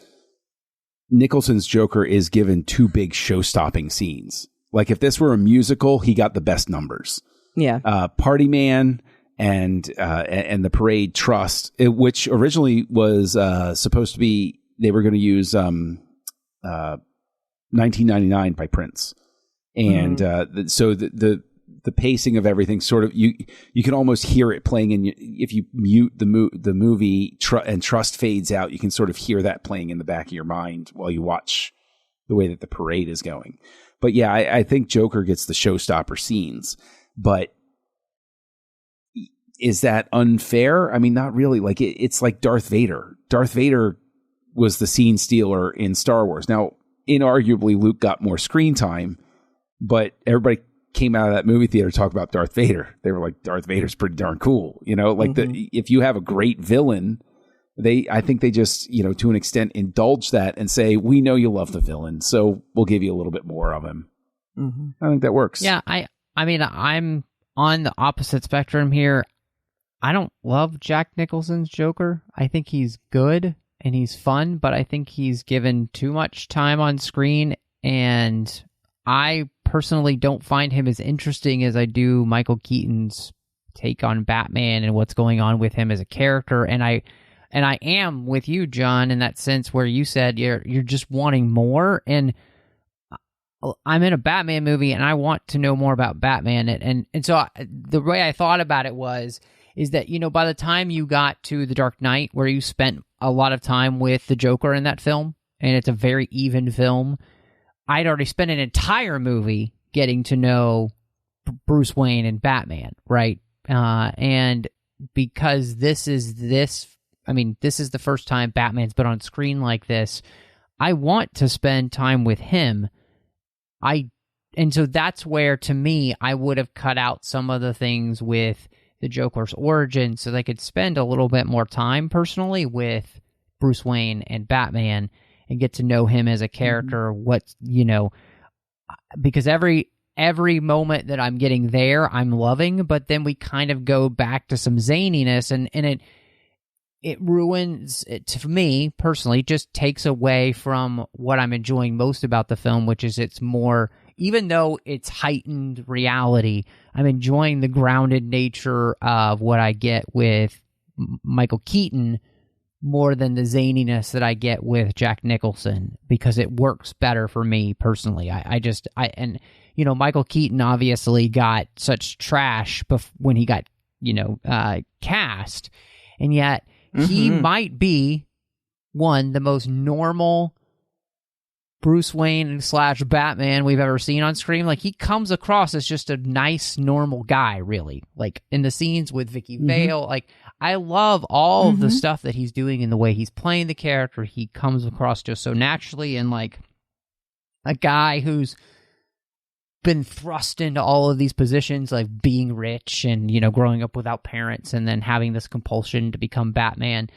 Nicholson's Joker is given two big show-stopping scenes. Like if this were a musical, he got the best numbers. Yeah. Party Man and the Parade Trust, which originally was supposed to be, they were going to use 1999 by Prince. And so the pacing of everything sort of, you can almost hear it playing in, if you mute the movie and Trust fades out, you can sort of hear that playing in the back of your mind while you watch the way that the parade is going. But yeah, I think Joker gets the showstopper scenes, but is that unfair? I mean, not really. Like it's like Darth Vader. Darth Vader was the scene stealer in Star Wars. Now, inarguably, Luke got more screen time, but everybody came out of that movie theater to talk about Darth Vader. They were like, Darth Vader's pretty darn cool. You know, like if you have a great villain, I think they just, you know, to an extent indulge that and say, we know you love the villain, so we'll give you a little bit more of him. I think that works. Yeah. I mean, I'm on the opposite spectrum here. I don't love Jack Nicholson's Joker. I think he's good and he's fun, but I think he's given too much time on screen, and I personally don't find him as interesting as I do Michael Keaton's take on Batman and what's going on with him as a character. And I am with you, John, in that sense where you said you're just wanting more. And I'm in a Batman movie and I want to know more about Batman. And so the way I thought about it is that, you know, by the time you got to The Dark Knight, where you spent a lot of time with the Joker in that film, and it's a very even film, I'd already spent an entire movie getting to know Bruce Wayne and Batman, right? And because this is the first time Batman's been on screen like this, I want to spend time with him. And so that's where, to me, I would have cut out some of the things with the Joker's origin so they could spend a little bit more time personally with Bruce Wayne and Batman and get to know him as a character. What, you know, because every moment that I'm getting there, I'm loving, but then we kind of go back to some zaniness, and it ruins it, for me personally, just takes away from what I'm enjoying most about the film, which is it's more, even though it's heightened reality, I'm enjoying the grounded nature of what I get with Michael Keaton more than the zaniness that I get with Jack Nicholson, because it works better for me personally. And you know, Michael Keaton obviously got such trash when he got, you know, cast, and yet he might be the most normal Bruce Wayne / Batman we've ever seen on screen. Like, he comes across as just a nice, normal guy, really. Like, in the scenes with Vicky Vale, like, I love all of the stuff that he's doing and the way he's playing the character. He comes across just so naturally, and like a guy who's been thrust into all of these positions, like being rich and, you know, growing up without parents and then having this compulsion to become Batman.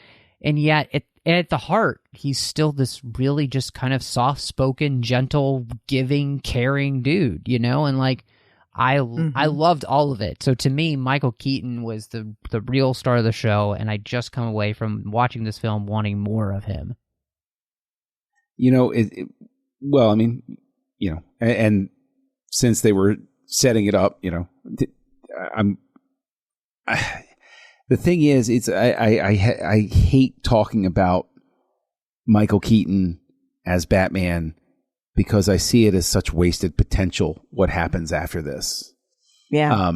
And yet at the heart, he's still this really just kind of soft-spoken, gentle, giving, caring dude, you know? And like, I loved all of it. So to me, Michael Keaton was the real star of the show, and I just come away from watching this film wanting more of him. You know, well, I mean, you know, and since they were setting it up, you know, the thing is, I hate talking about Michael Keaton as Batman because I see it as such wasted potential. What happens after this? Yeah.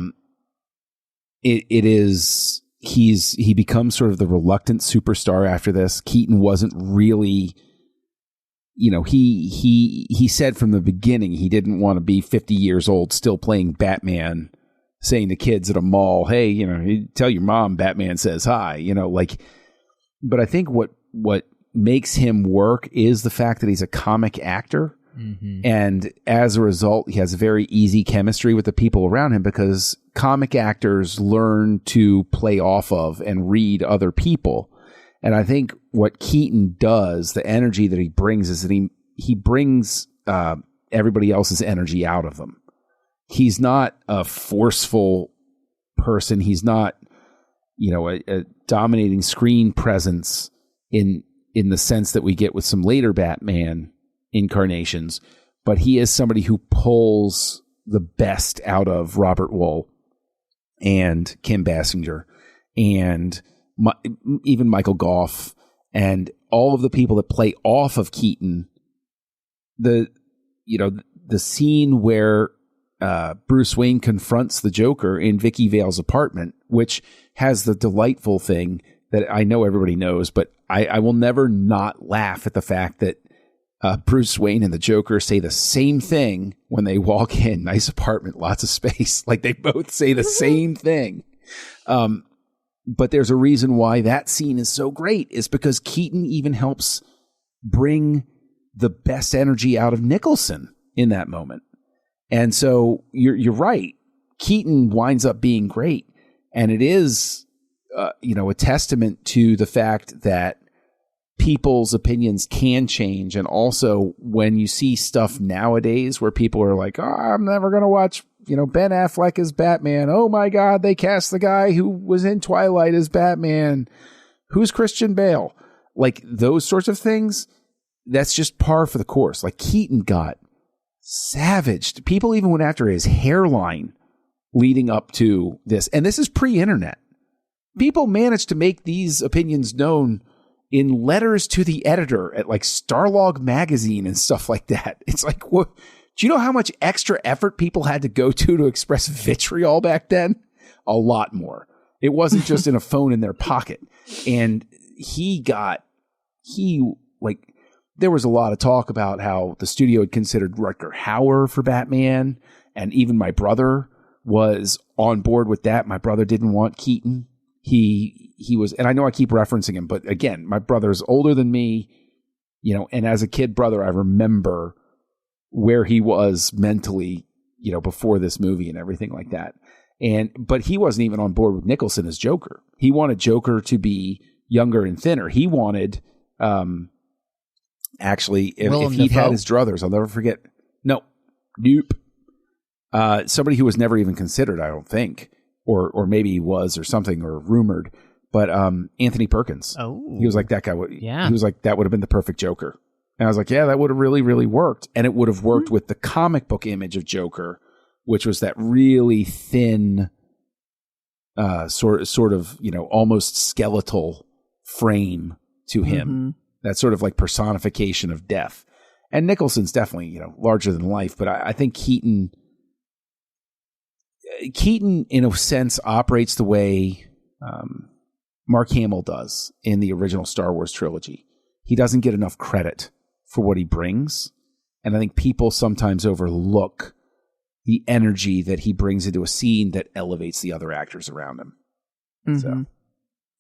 It is. He becomes sort of the reluctant superstar after this. Keaton wasn't really, you know, he said from the beginning he didn't want to be 50 years old still playing Batman, saying to kids at a mall, hey, you know, you tell your mom Batman says hi, you know, like, but I think what makes him work is the fact that he's a comic actor. And as a result, he has very easy chemistry with the people around him because comic actors learn to play off of and read other people. And I think what Keaton does, the energy that he brings, is that he brings everybody else's energy out of them. He's not a forceful person. He's not, you know, a dominating screen presence in the sense that we get with some later Batman incarnations, but he is somebody who pulls the best out of Robert Wuhl and Kim Basinger and even Michael Goff and all of the people that play off of Keaton. The scene where Bruce Wayne confronts the Joker in Vicky Vale's apartment, which has the delightful thing that I know everybody knows, but I will never not laugh at the fact that Bruce Wayne and the Joker say the same thing when they walk in. Nice apartment, lots of space. Like, they both say the same thing. But there's a reason why that scene is so great, is because Keaton even helps bring the best energy out of Nicholson in that moment. And so you're right. Keaton winds up being great. And it is, a testament to the fact that people's opinions can change. And also when you see stuff nowadays where people are like, oh, I'm never going to watch, Ben Affleck as Batman. Oh my God, they cast the guy who was in Twilight as Batman. Who's Christian Bale? Like, those sorts of things, that's just par for the course. Like, Keaton got savaged. People even went after his hairline leading up to this. And this is pre-internet. People managed to make these opinions known in letters to the editor at like Starlog magazine and stuff like that. It's like, what? Do you know how much extra effort people had to go to express vitriol back then? A lot more. It wasn't just in a phone in their pocket. And there was a lot of talk about how the studio had considered Rutger Hauer for Batman. And even my brother was on board with that. My brother didn't want Keaton. He was, and I know I keep referencing him, but again, my brother's older than me, and as a kid brother, I remember where he was mentally, before this movie and everything like that. But he wasn't even on board with Nicholson as Joker. He wanted Joker to be younger and thinner. He wanted, actually, if he'd had his druthers, I'll never forget. Nope. Somebody who was never even considered, I don't think. Or maybe he was, or something, or rumored, but Anthony Perkins. Oh, he was like, that guy. Yeah, he was like, that would have been the perfect Joker. And I was like, yeah, that would have really, really worked, and it would have worked with the comic book image of Joker, which was that really thin, sort of, almost skeletal frame to him. That sort of like personification of death. And Nicholson's definitely, larger than life, but I think Keaton, in a sense, operates the way Mark Hamill does in the original Star Wars trilogy. He doesn't get enough credit for what he brings. And I think people sometimes overlook the energy that he brings into a scene that elevates the other actors around him. Mm-hmm. So.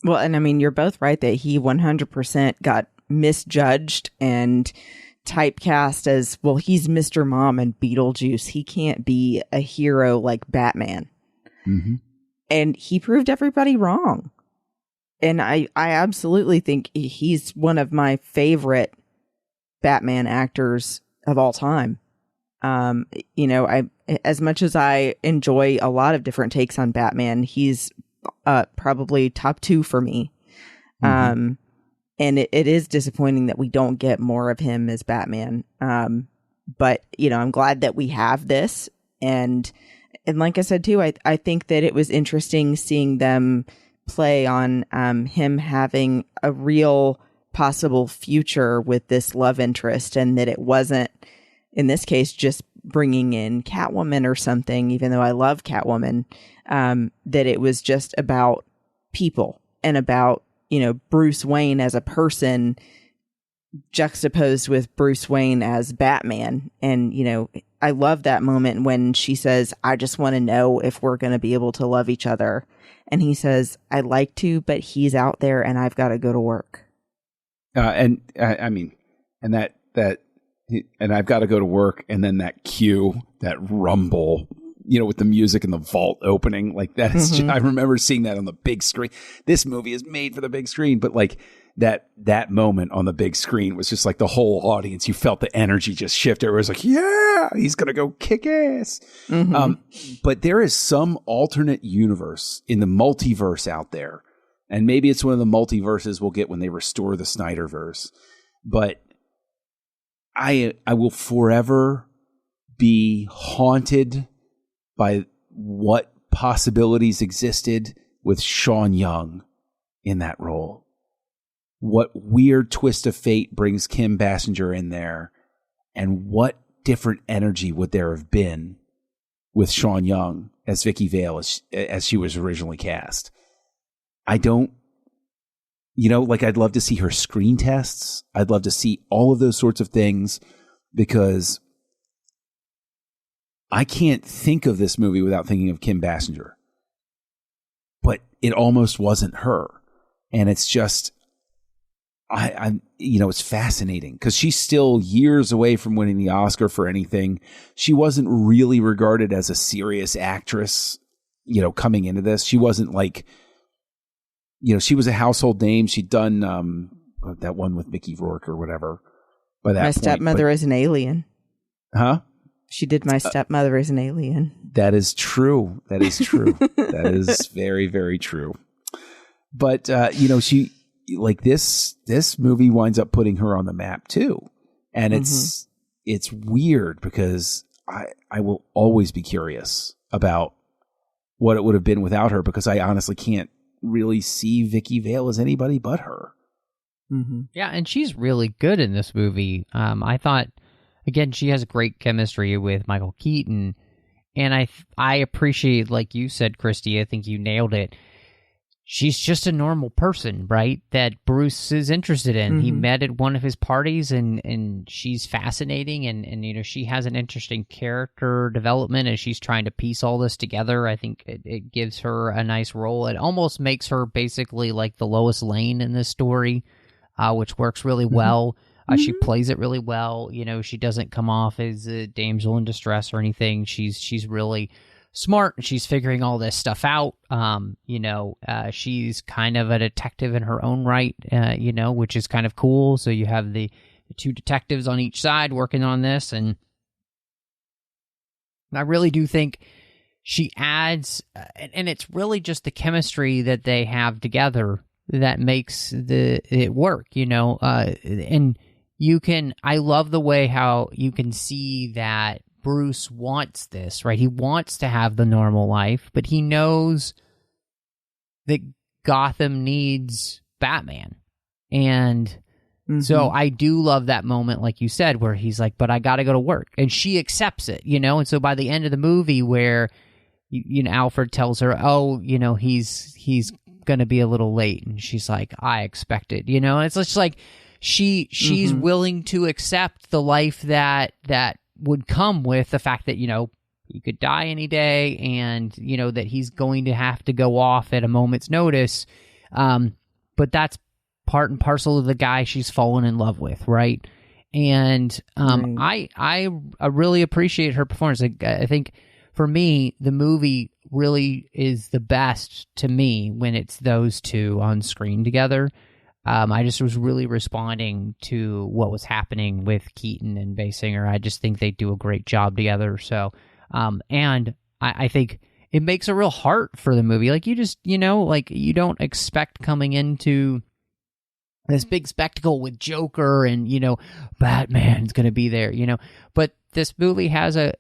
Well, and I mean, you're both right that he 100% got misjudged and typecast as, well, he's Mr. Mom in Beetlejuice. He can't be a hero like Batman. Mm-hmm. And he proved everybody wrong. And I absolutely think he's one of my favorite Batman actors of all time. You know, as much as I enjoy a lot of different takes on Batman, he's probably top 2 for me. Mm-hmm. And it is disappointing that we don't get more of him as Batman. But, you know, I'm glad that we have this. And like I said, too, I think that it was interesting seeing them play on him having a real possible future with this love interest, and that it wasn't, in this case, just bringing in Catwoman or something, even though I love Catwoman, that it was just about people and about, you know, Bruce Wayne as a person juxtaposed with Bruce Wayne as Batman. And, you know, I love that moment when she says, I just want to know if we're going to be able to love each other. And he says, I'd like to, but he's out there and I've got to go to work. And I've got to go to work. And then that cue, that rumble, you know, with the music and the vault opening, like that is, I remember seeing that on the big screen. This movie is made for the big screen, but like that moment on the big screen was just like the whole audience. You felt the energy just shift. Everyone was like, yeah, he's going to go kick ass. But there is some alternate universe in the multiverse out there. And maybe it's one of the multiverses we'll get when they restore the Snyderverse. But I will forever be haunted by what possibilities existed with Sean Young in that role. What weird twist of fate brings Kim Basinger in there, and what different energy would there have been with Sean Young as Vicky Vale as she was originally cast. I don't, you know, like I'd love to see her screen tests. I'd love to see all of those sorts of things, because I can't think of this movie without thinking of Kim Basinger. But it almost wasn't her. And it's just, I you know, it's fascinating because she's still years away from winning the Oscar for anything. She wasn't really regarded as a serious actress, you know, coming into this. She wasn't like, you know, she was a household name. She'd done that one with Mickey Rourke or whatever. By that My Stepmother is an Alien. Huh? She did My Stepmother is an Alien. That is true. That is true. That is very, very true. But, you know, she, like this movie winds up putting her on the map too. And it's weird because I will always be curious about what it would have been without her, because I honestly can't really see Vicky Vale as anybody but her. Yeah, and she's really good in this movie. I thought, again, she has great chemistry with Michael Keaton, and I appreciate, like you said, Christy, I think you nailed it. She's just a normal person, right, that Bruce is interested in. He met at one of his parties, and she's fascinating, and you know, she has an interesting character development as she's trying to piece all this together. I think it gives her a nice role. It almost makes her basically like the Lois Lane in this story, which works really well. She plays it really well. You know, she doesn't come off as a damsel in distress or anything. She's really smart. She's figuring all this stuff out. You know, she's kind of a detective in her own right, you know, which is kind of cool. So you have the two detectives on each side working on this. And I really do think she adds, and it's really just the chemistry that they have together that makes it work, you know, and I love the way how you can see that Bruce wants this, right? He wants to have the normal life, but he knows that Gotham needs Batman. And so I do love that moment, like you said, where he's like, but I got to go to work. And she accepts it, you know? And so by the end of the movie where, you know, Alfred tells her, oh, you know, he's going to be a little late. And she's like, I expect it, you know? And it's just like, she's willing to accept the life that would come with the fact that, he could die any day, and, that he's going to have to go off at a moment's notice. But that's part and parcel of the guy she's fallen in love with, right? And I really appreciate her performance. I think for me, the movie really is the best to me when it's those two on screen together. I just was really responding to what was happening with Keaton and Basinger. I just think they do a great job together. So, and I think it makes a real heart for the movie. Like, you just, you don't expect coming into this big spectacle with Joker and, Batman's going to be there, but this movie has a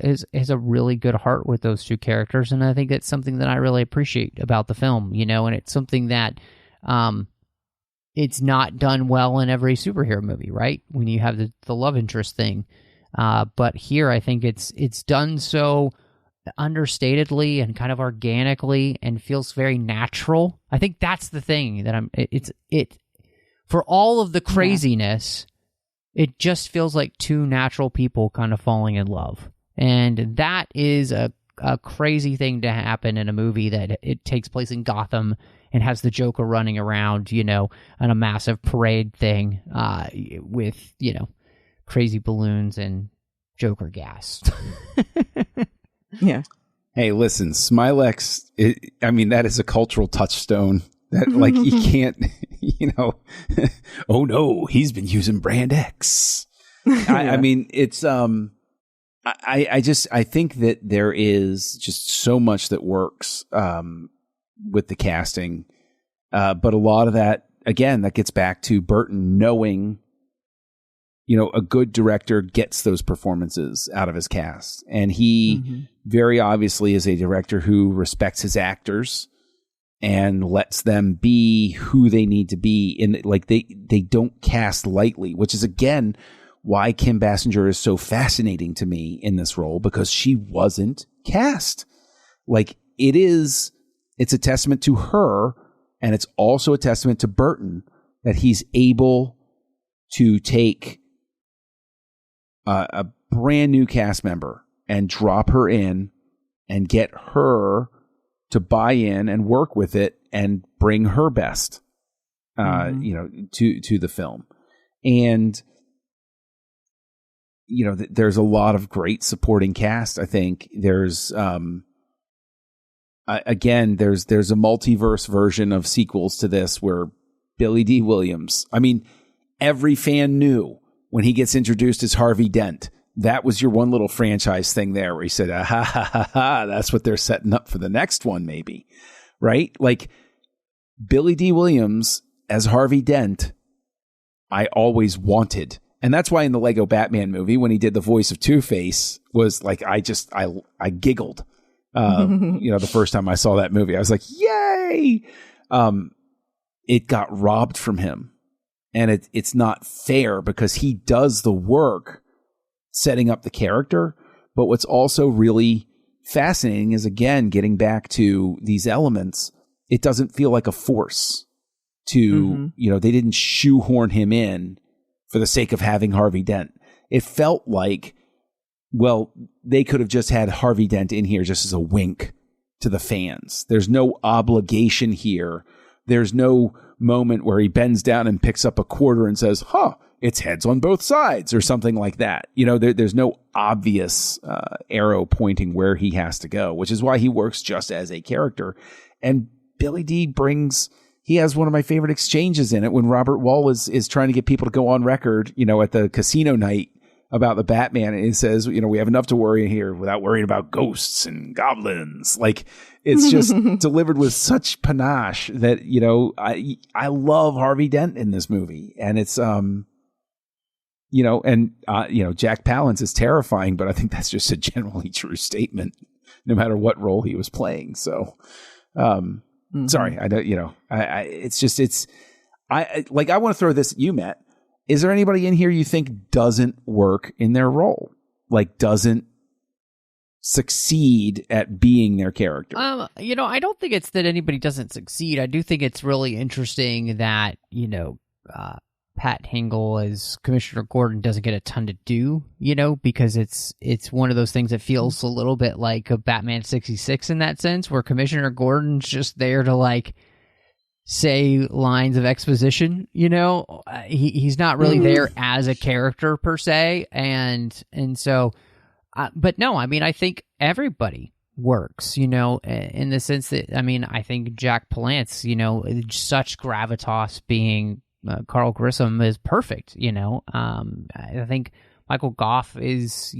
really good heart with those two characters. And I think that's something that I really appreciate about the film, and it's something that, it's not done well in every superhero movie, right? When you have the love interest thing. But here I think it's done so understatedly and kind of organically and feels very natural. I think that's the thing that for all of the craziness, it just feels like two natural people kind of falling in love. And that is a crazy thing to happen in a movie that it takes place in Gotham and has the Joker running around, on a massive parade thing with, crazy balloons and Joker gas. Yeah. Hey, listen, Smilex, that is a cultural touchstone that, like, you can't, oh no, he's been using Brand X. I mean, it's, I think that there is just so much that works with the casting. But a lot of that, again, that gets back to Burton knowing, a good director gets those performances out of his cast. And he very obviously is a director who respects his actors and lets them be who they need to be. And like they don't cast lightly, which is, again, why Kim Basinger is so fascinating to me in this role, because she wasn't cast. Like, it's a testament to her, and it's also a testament to Burton that he's able to take a brand new cast member and drop her in and get her to buy in and work with it and bring her best, to the film. And, there's a lot of great supporting cast. I think there's, again, there's a multiverse version of sequels to this where Billy D. Williams, every fan knew when he gets introduced as Harvey Dent, that was your one little franchise thing there where he said, ha, ha, ha, ha, that's what they're setting up for the next one, maybe. Right? Like, Billy D. Williams as Harvey Dent, I always wanted. And that's why in the Lego Batman movie, when he did the voice of Two-Face, was like, I giggled. The first time I saw that movie, I was like, yay! It got robbed from him. And it's not fair because he does the work setting up the character. But what's also really fascinating is, again, getting back to these elements, it doesn't feel like a force to, they didn't shoehorn him in for the sake of having Harvey Dent. It felt like, well, they could have just had Harvey Dent in here just as a wink to the fans. There's no obligation here. There's no moment where he bends down and picks up a quarter and says, it's heads on both sides or something like that. There's no obvious arrow pointing where he has to go, which is why he works just as a character. And Billy D. he has one of my favorite exchanges in it when Robert Wall is trying to get people to go on record, at the casino night about the Batman. And he says, we have enough to worry here without worrying about ghosts and goblins. Like, it's just delivered with such panache that, I love Harvey Dent in this movie. And it's, Jack Palance is terrifying, but I think that's just a generally true statement, no matter what role he was playing. So, sorry, I don't, I want to throw this at you, Matt. Is there anybody in here you think doesn't work in their role? Like, doesn't succeed at being their character? I don't think it's that anybody doesn't succeed. I do think it's really interesting that, Pat Hingle as Commissioner Gordon doesn't get a ton to do, because it's one of those things that feels a little bit like a Batman 66 in that sense, where Commissioner Gordon's just there to like say lines of exposition. He's not really there as a character per se, and so but no, I mean, I think everybody works, in the sense that, I mean, I think Jack Palance, such gravitas being Carl Grissom is perfect, I think Michael Goff is,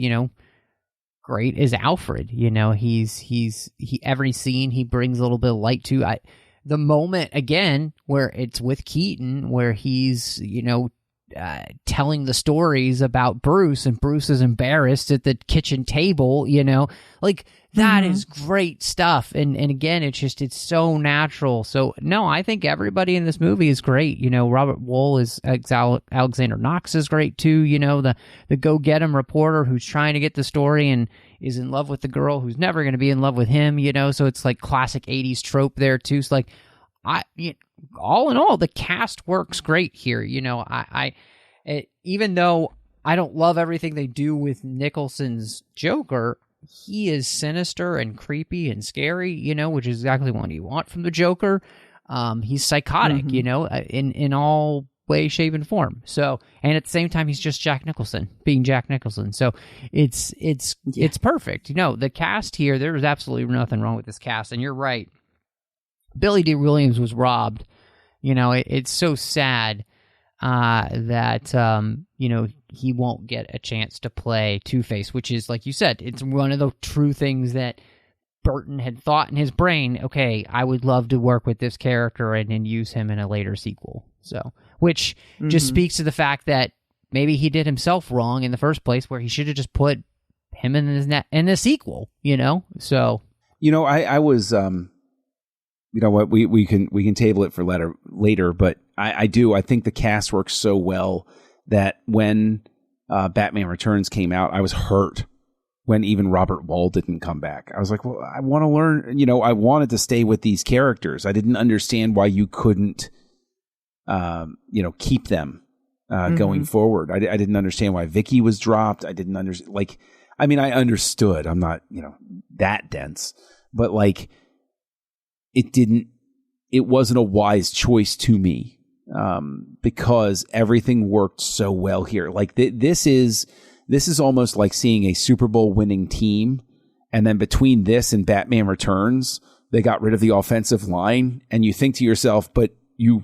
great as Alfred, he's every scene he brings a little bit of light to. The moment again where it's with Keaton, where he's, telling the stories about Bruce, and Bruce is embarrassed at the kitchen table, like that is great stuff. And again, it's so natural. So no, I think everybody in this movie is great. Robert Wool is Alexander Knox is great too. The go get him reporter who's trying to get the story and is in love with the girl who's never going to be in love with him. So it's like classic 80s trope there too. So like all in all, the cast works great here. Even though I don't love everything they do with Nicholson's Joker, he is sinister and creepy and scary, which is exactly what you want from the Joker. He's psychotic, in all way, shape, and form. So, and at the same time, he's just Jack Nicholson, being Jack Nicholson. So it's perfect. The cast here, there was absolutely nothing wrong with this cast. And you're right. Billy D. Williams was robbed. It's so sad that he won't get a chance to play Two-Face, which is, like you said, it's one of the true things that Burton had thought in his brain. Okay, I would love to work with this character and use him in a later sequel. So, which just speaks to the fact that maybe he did himself wrong in the first place, where he should have just put him in the sequel. So I was what we can table it for later, but I think the cast works so well that when Batman Returns came out, I was hurt when even Robert Wall didn't come back. I was like, well, I want to learn, I wanted to stay with these characters. I didn't understand why you couldn't, keep them going forward. I didn't understand why Vicky was dropped. I didn't understand, I understood. I'm not, that dense, but it wasn't a wise choice to me. Because everything worked so well here. This is almost like seeing a Super Bowl winning team, and then between this and Batman Returns, they got rid of the offensive line, and you think to yourself, but you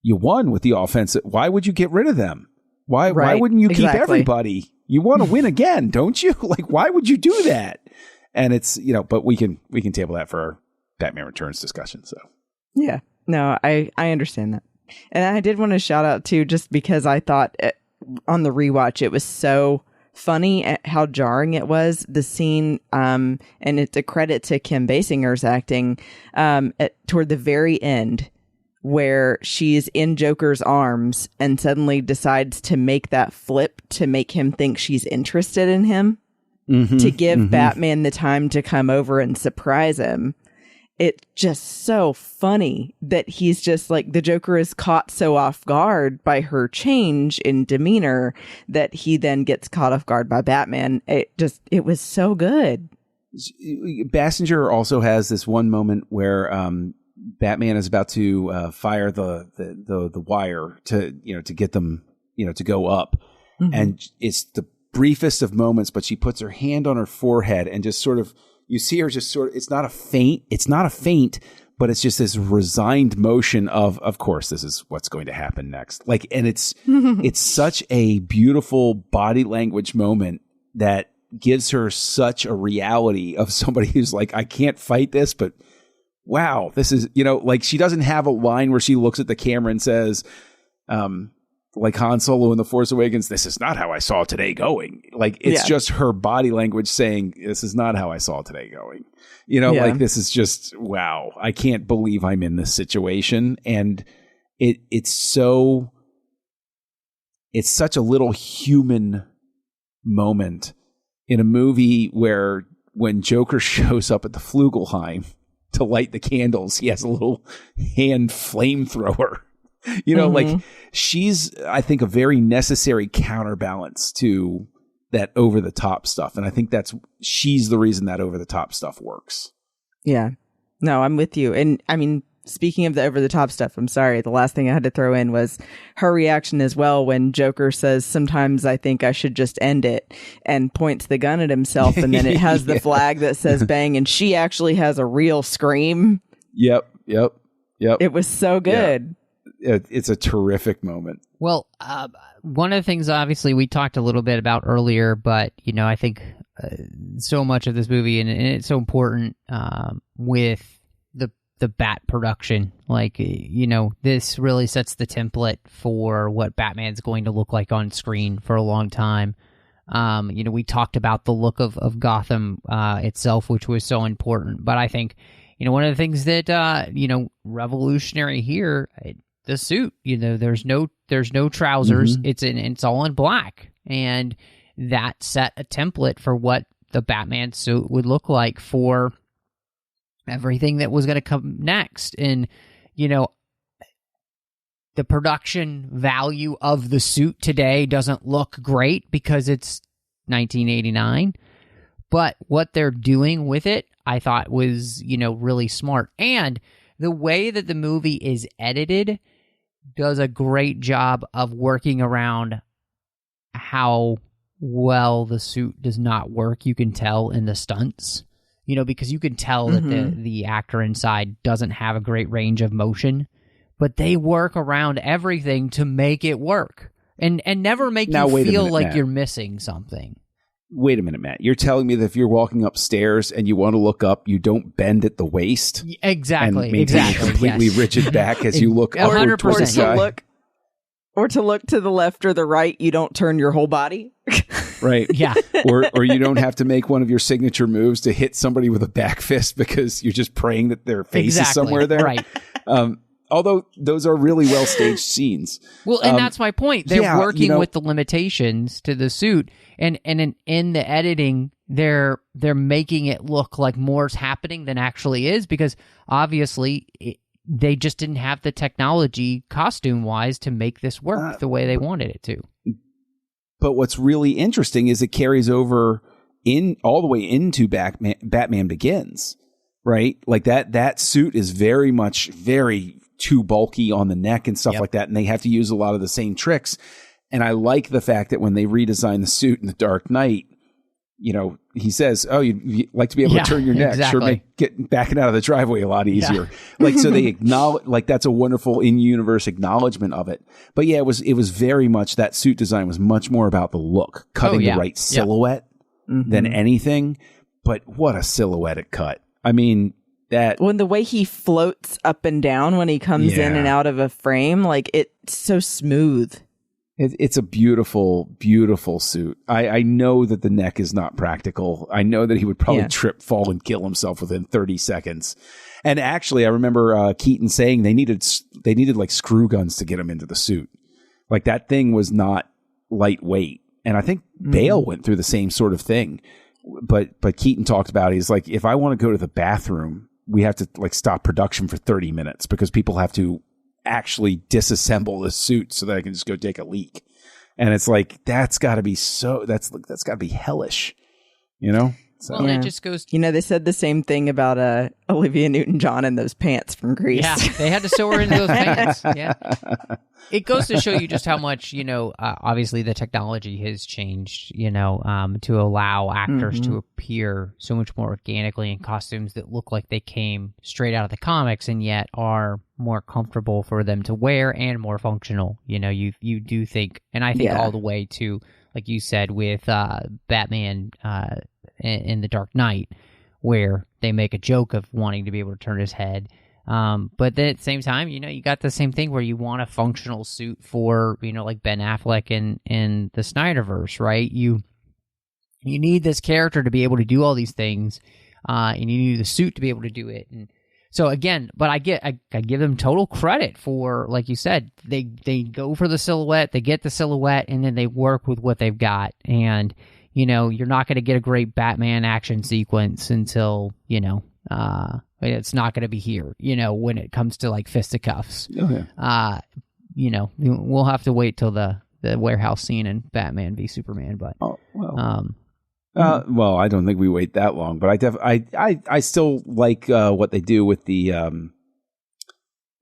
won with the offensive. Why would you get rid of them? Why wouldn't you keep everybody? You want to win again, don't you? Why would you do that? And it's, but we can table that for our Batman Returns discussion. So yeah, no, I understand that. And I did want to shout out too, just because I thought on the rewatch, it was so funny at how jarring it was, the scene, and it's a credit to Kim Basinger's acting, toward the very end, where she's in Joker's arms and suddenly decides to make that flip to make him think she's interested in him, to give Batman the time to come over and surprise him. It's just so funny that he's just like, the Joker is caught so off guard by her change in demeanor that he then gets caught off guard by Batman. It was so good. Basinger also has this one moment where Batman is about to fire the wire to get them to go up, and it's the briefest of moments, but she puts her hand on her forehead and just sort of. You see her just sort of, it's not a feint, but it's just this resigned motion of course, this is what's going to happen next. And it's such a beautiful body language moment that gives her such a reality of somebody who's like, I can't fight this, but wow, this is, she doesn't have a line where she looks at the camera and says, like Han Solo in The Force Awakens, this is not how I saw today going. It's just her body language saying, this is not how I saw today going. This is just, wow, I can't believe I'm in this situation. And it's such a little human moment in a movie where when Joker shows up at the Flugelheim to light the candles, he has a little hand flamethrower. You know, like she's, I think, a very necessary counterbalance to that over the top stuff. And I think she's the reason that over the top stuff works. Yeah. No, I'm with you. And I mean, speaking of the over the top stuff, I'm sorry. The last thing I had to throw in was her reaction as well when Joker says, sometimes I think I should just end it, and points the gun at himself. And then it has the flag that says bang. And she actually has a real scream. Yep. It was so good. Yeah. It's a terrific moment. Well, one of the things, obviously, we talked a little bit about earlier, but, you know, I think so much of this movie, and it's so important with the Bat production. Like, you know, this really sets the template for what Batman's going to look like on screen for a long time. You know, we talked about the look of Gotham itself, which was so important. But I think, you know, one of the things that, you know, revolutionary here, the suit, you know, there's no trousers. It's all in black. And that set a template for what the Batman suit would look like for everything that was going to come next. And, you know, the production value of the suit today doesn't look great because it's 1989. But what they're doing with it, I thought was, you know, really smart. And the way that the movie is edited does a great job of working around how well the suit does not work. You can tell in the stunts, you know, because you can tell that the actor inside doesn't have a great range of motion, but they work around everything to make it work and never make you feel like Matt, you're missing something. Wait a minute, Matt. You're telling me that if you're walking upstairs and you want to look up, you don't bend at the waist? Exactly. And maintain a completely rigid back as you look upward towards the sky? Or to look to the left or the right, you don't turn your whole body? Right. Yeah. Or you don't have to make one of your signature moves to hit somebody with a back fist because you're just praying that their face is somewhere there. Right. Although those are really well staged scenes. Well, and that's my point. They're working with the limitations to the suit, and in the editing, they're making it look like more's happening than actually is, because obviously they just didn't have the technology costume wise to make this work the way they wanted it to. But what's really interesting is it carries over all the way into Batman Begins, right? Like that suit is very too bulky on the neck and stuff like that. And they have to use a lot of the same tricks. And I like the fact that when they redesign the suit in The Dark Knight, you know, he says, oh, you'd like to be able to turn your neck. Exactly. Sure make getting backing out of the driveway a lot easier. Like, so they acknowledge, like, that's a wonderful in-universe acknowledgement of it. But yeah, it was very much, that suit design was much more about the look, cutting the right silhouette than anything. But what a silhouette it cut. I mean, when the way he floats up and down when he comes in and out of a frame, like, it's so smooth. It's a beautiful, beautiful suit. I know that the neck is not practical. I know that he would probably trip, fall, and kill himself within 30 seconds. And actually, I remember Keaton saying they needed like screw guns to get him into the suit. Like, that thing was not lightweight. And I think Bale went through the same sort of thing. But Keaton talked about, he's like, if I want to go to the bathroom, we have to like stop production for 30 minutes because people have to actually disassemble the suit so that I can just go take a leak. And it's like, that's got to be got to be hellish, you know? So, well, it just goes. You know, they said the same thing about Olivia Newton-John and those pants from Grease. Yeah, they had to sew her into those pants. Yeah, it goes to show you just how much, you know. Obviously, the technology has changed, you know, to allow actors to appear so much more organically in costumes that look like they came straight out of the comics, and yet are more comfortable for them to wear and more functional. You know, you do think, and I think all the way to, like you said, with Batman. In The Dark Knight, where they make a joke of wanting to be able to turn his head. But then at the same time, you know, you got the same thing where you want a functional suit for, you know, like Ben Affleck in the Snyderverse, right? You need this character to be able to do all these things, and you need the suit to be able to do it. And so again, but I give them total credit for, like you said, they go for the silhouette, they get the silhouette, and then they work with what they've got. And you know, you're not going to get a great Batman action sequence until, you know, it's not going to be here, you know, when it comes to like fisticuffs. we'll have to wait till the warehouse scene in Batman v Superman. But well, I don't think we wait that long. But I still like what they do with the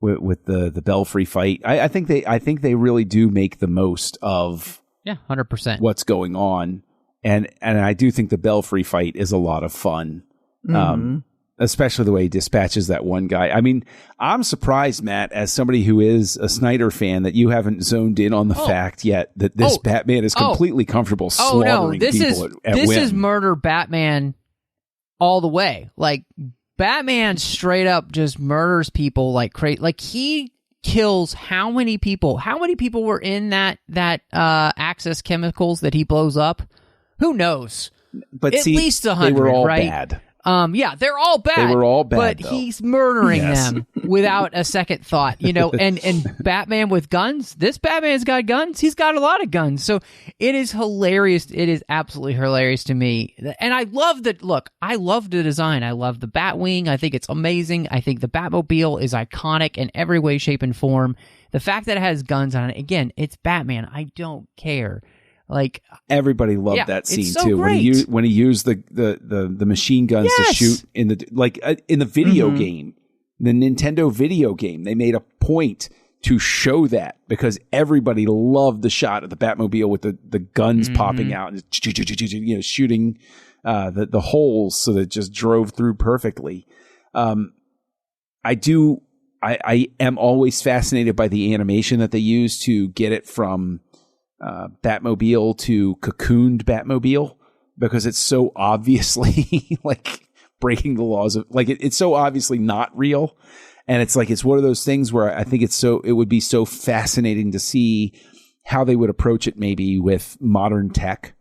with the Belfry fight. I think they really do make the most of 100% what's going on, and I do think the Belfry fight is a lot of fun. Especially the way he dispatches that one guy. I mean, I'm surprised, Matt, as somebody who is a Snyder fan, that you haven't zoned in on the fact yet that this Batman is completely comfortable slaughtering people at this whim. Is murder Batman all the way. Like, Batman straight up just murders people like crazy. Like, he kills how many people? How many people were in that Access chemicals that he blows up? Who knows? But at least 100, they were all right? bad. They're all bad. They were all bad, but though. he's murdering them without a second thought. And Batman with guns. This Batman's got guns. He's got a lot of guns. So it is hilarious. It is absolutely hilarious to me. And I love that. Look, I love the design. I love the Batwing. I think it's amazing. I think the Batmobile is iconic in every way, shape, and form. The fact that it has guns on it, again, it's Batman. I don't care. Like, everybody loved that scene so too. Great. When he used the machine guns to shoot in the video game, the Nintendo video game, they made a point to show that because everybody loved the shot of the Batmobile with the guns popping out and shooting the holes so that it just drove through perfectly. I am always fascinated by the animation that they use to get it from Batmobile to cocooned Batmobile, because it's so obviously like breaking the laws of, like, it's so obviously not real. And it's like, it's one of those things where I think it would be so fascinating to see how they would approach it, maybe with modern tech,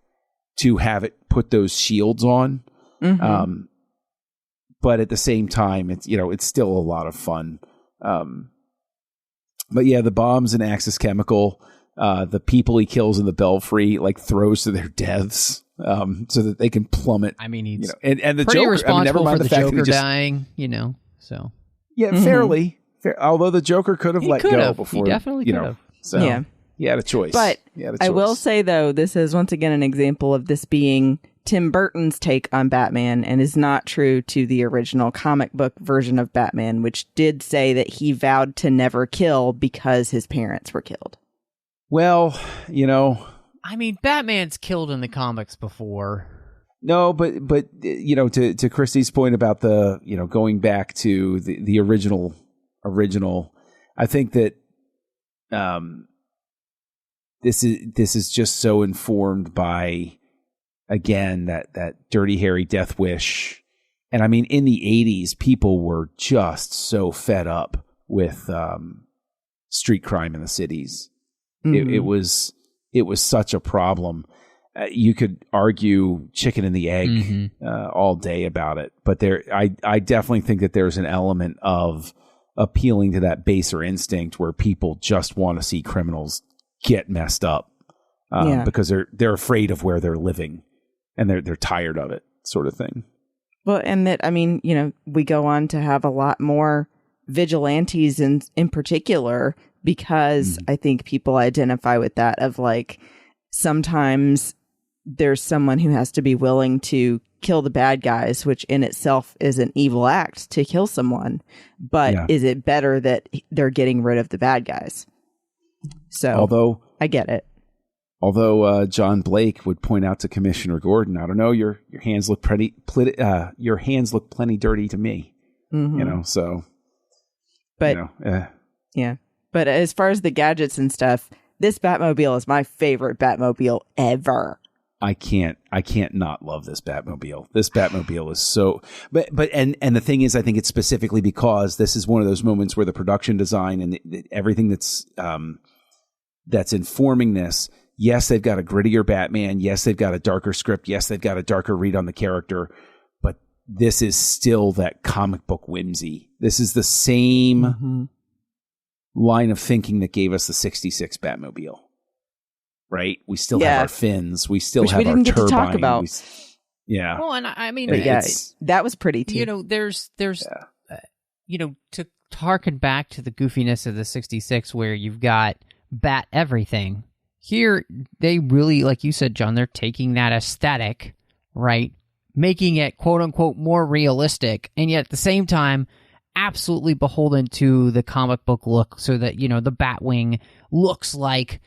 to have it put those shields on. But at the same time, it's still a lot of fun. But yeah, the bombs and Axis Chemical, the people he kills in the Belfry, like, throws to their deaths, so that they can plummet. I mean, he's and the pretty Joker, responsible never mind for the fact Joker that he just, dying, so. Yeah, fairly. Although the Joker could have let go before. He definitely could have. So yeah. He had a choice. But I will say, though, this is once again an example of this being Tim Burton's take on Batman, and is not true to the original comic book version of Batman, which did say that he vowed to never kill because his parents were killed. Well, I mean, Batman's killed in the comics before. No, but to Christy's point about the going back to the original, I think that this is just so informed by, again, that Dirty Harry death wish. And I mean, in the 80s, people were just so fed up with street crime in the cities. It was such a problem. You could argue chicken and the egg all day about it, but I definitely think that there's an element of appealing to that baser instinct where people just want to see criminals get messed up because they're afraid of where they're living and they're tired of it, sort of thing. Well, and that, I mean, we go on to have a lot more vigilantes in particular, because I think people identify with that of, like, sometimes there's someone who has to be willing to kill the bad guys, which in itself is an evil act to kill someone. But is it better that they're getting rid of the bad guys? So I get it. Although John Blake would point out to Commissioner Gordon, I don't know, your hands look plenty dirty to me. So. But yeah. But as far as the gadgets and stuff, this Batmobile is my favorite Batmobile ever. I can't not love this Batmobile. This Batmobile is so, but the thing is, I think it's specifically because this is one of those moments where the production design and everything that's informing this. Yes, they've got a grittier Batman. Yes, they've got a darker script. Yes, they've got a darker read on the character. But this is still that comic book whimsy. This is the same line of thinking that gave us the 66 Batmobile. Right? We still have our fins. We still have our turbine. Which we didn't get to talk about. Well, and I mean, that was pretty too. There's to harken back to the goofiness of the 66 where you've got bat everything, here they really, like you said, John, they're taking that aesthetic, right, making it quote unquote more realistic, and yet at the same time absolutely beholden to the comic book look, so that the Batwing looks like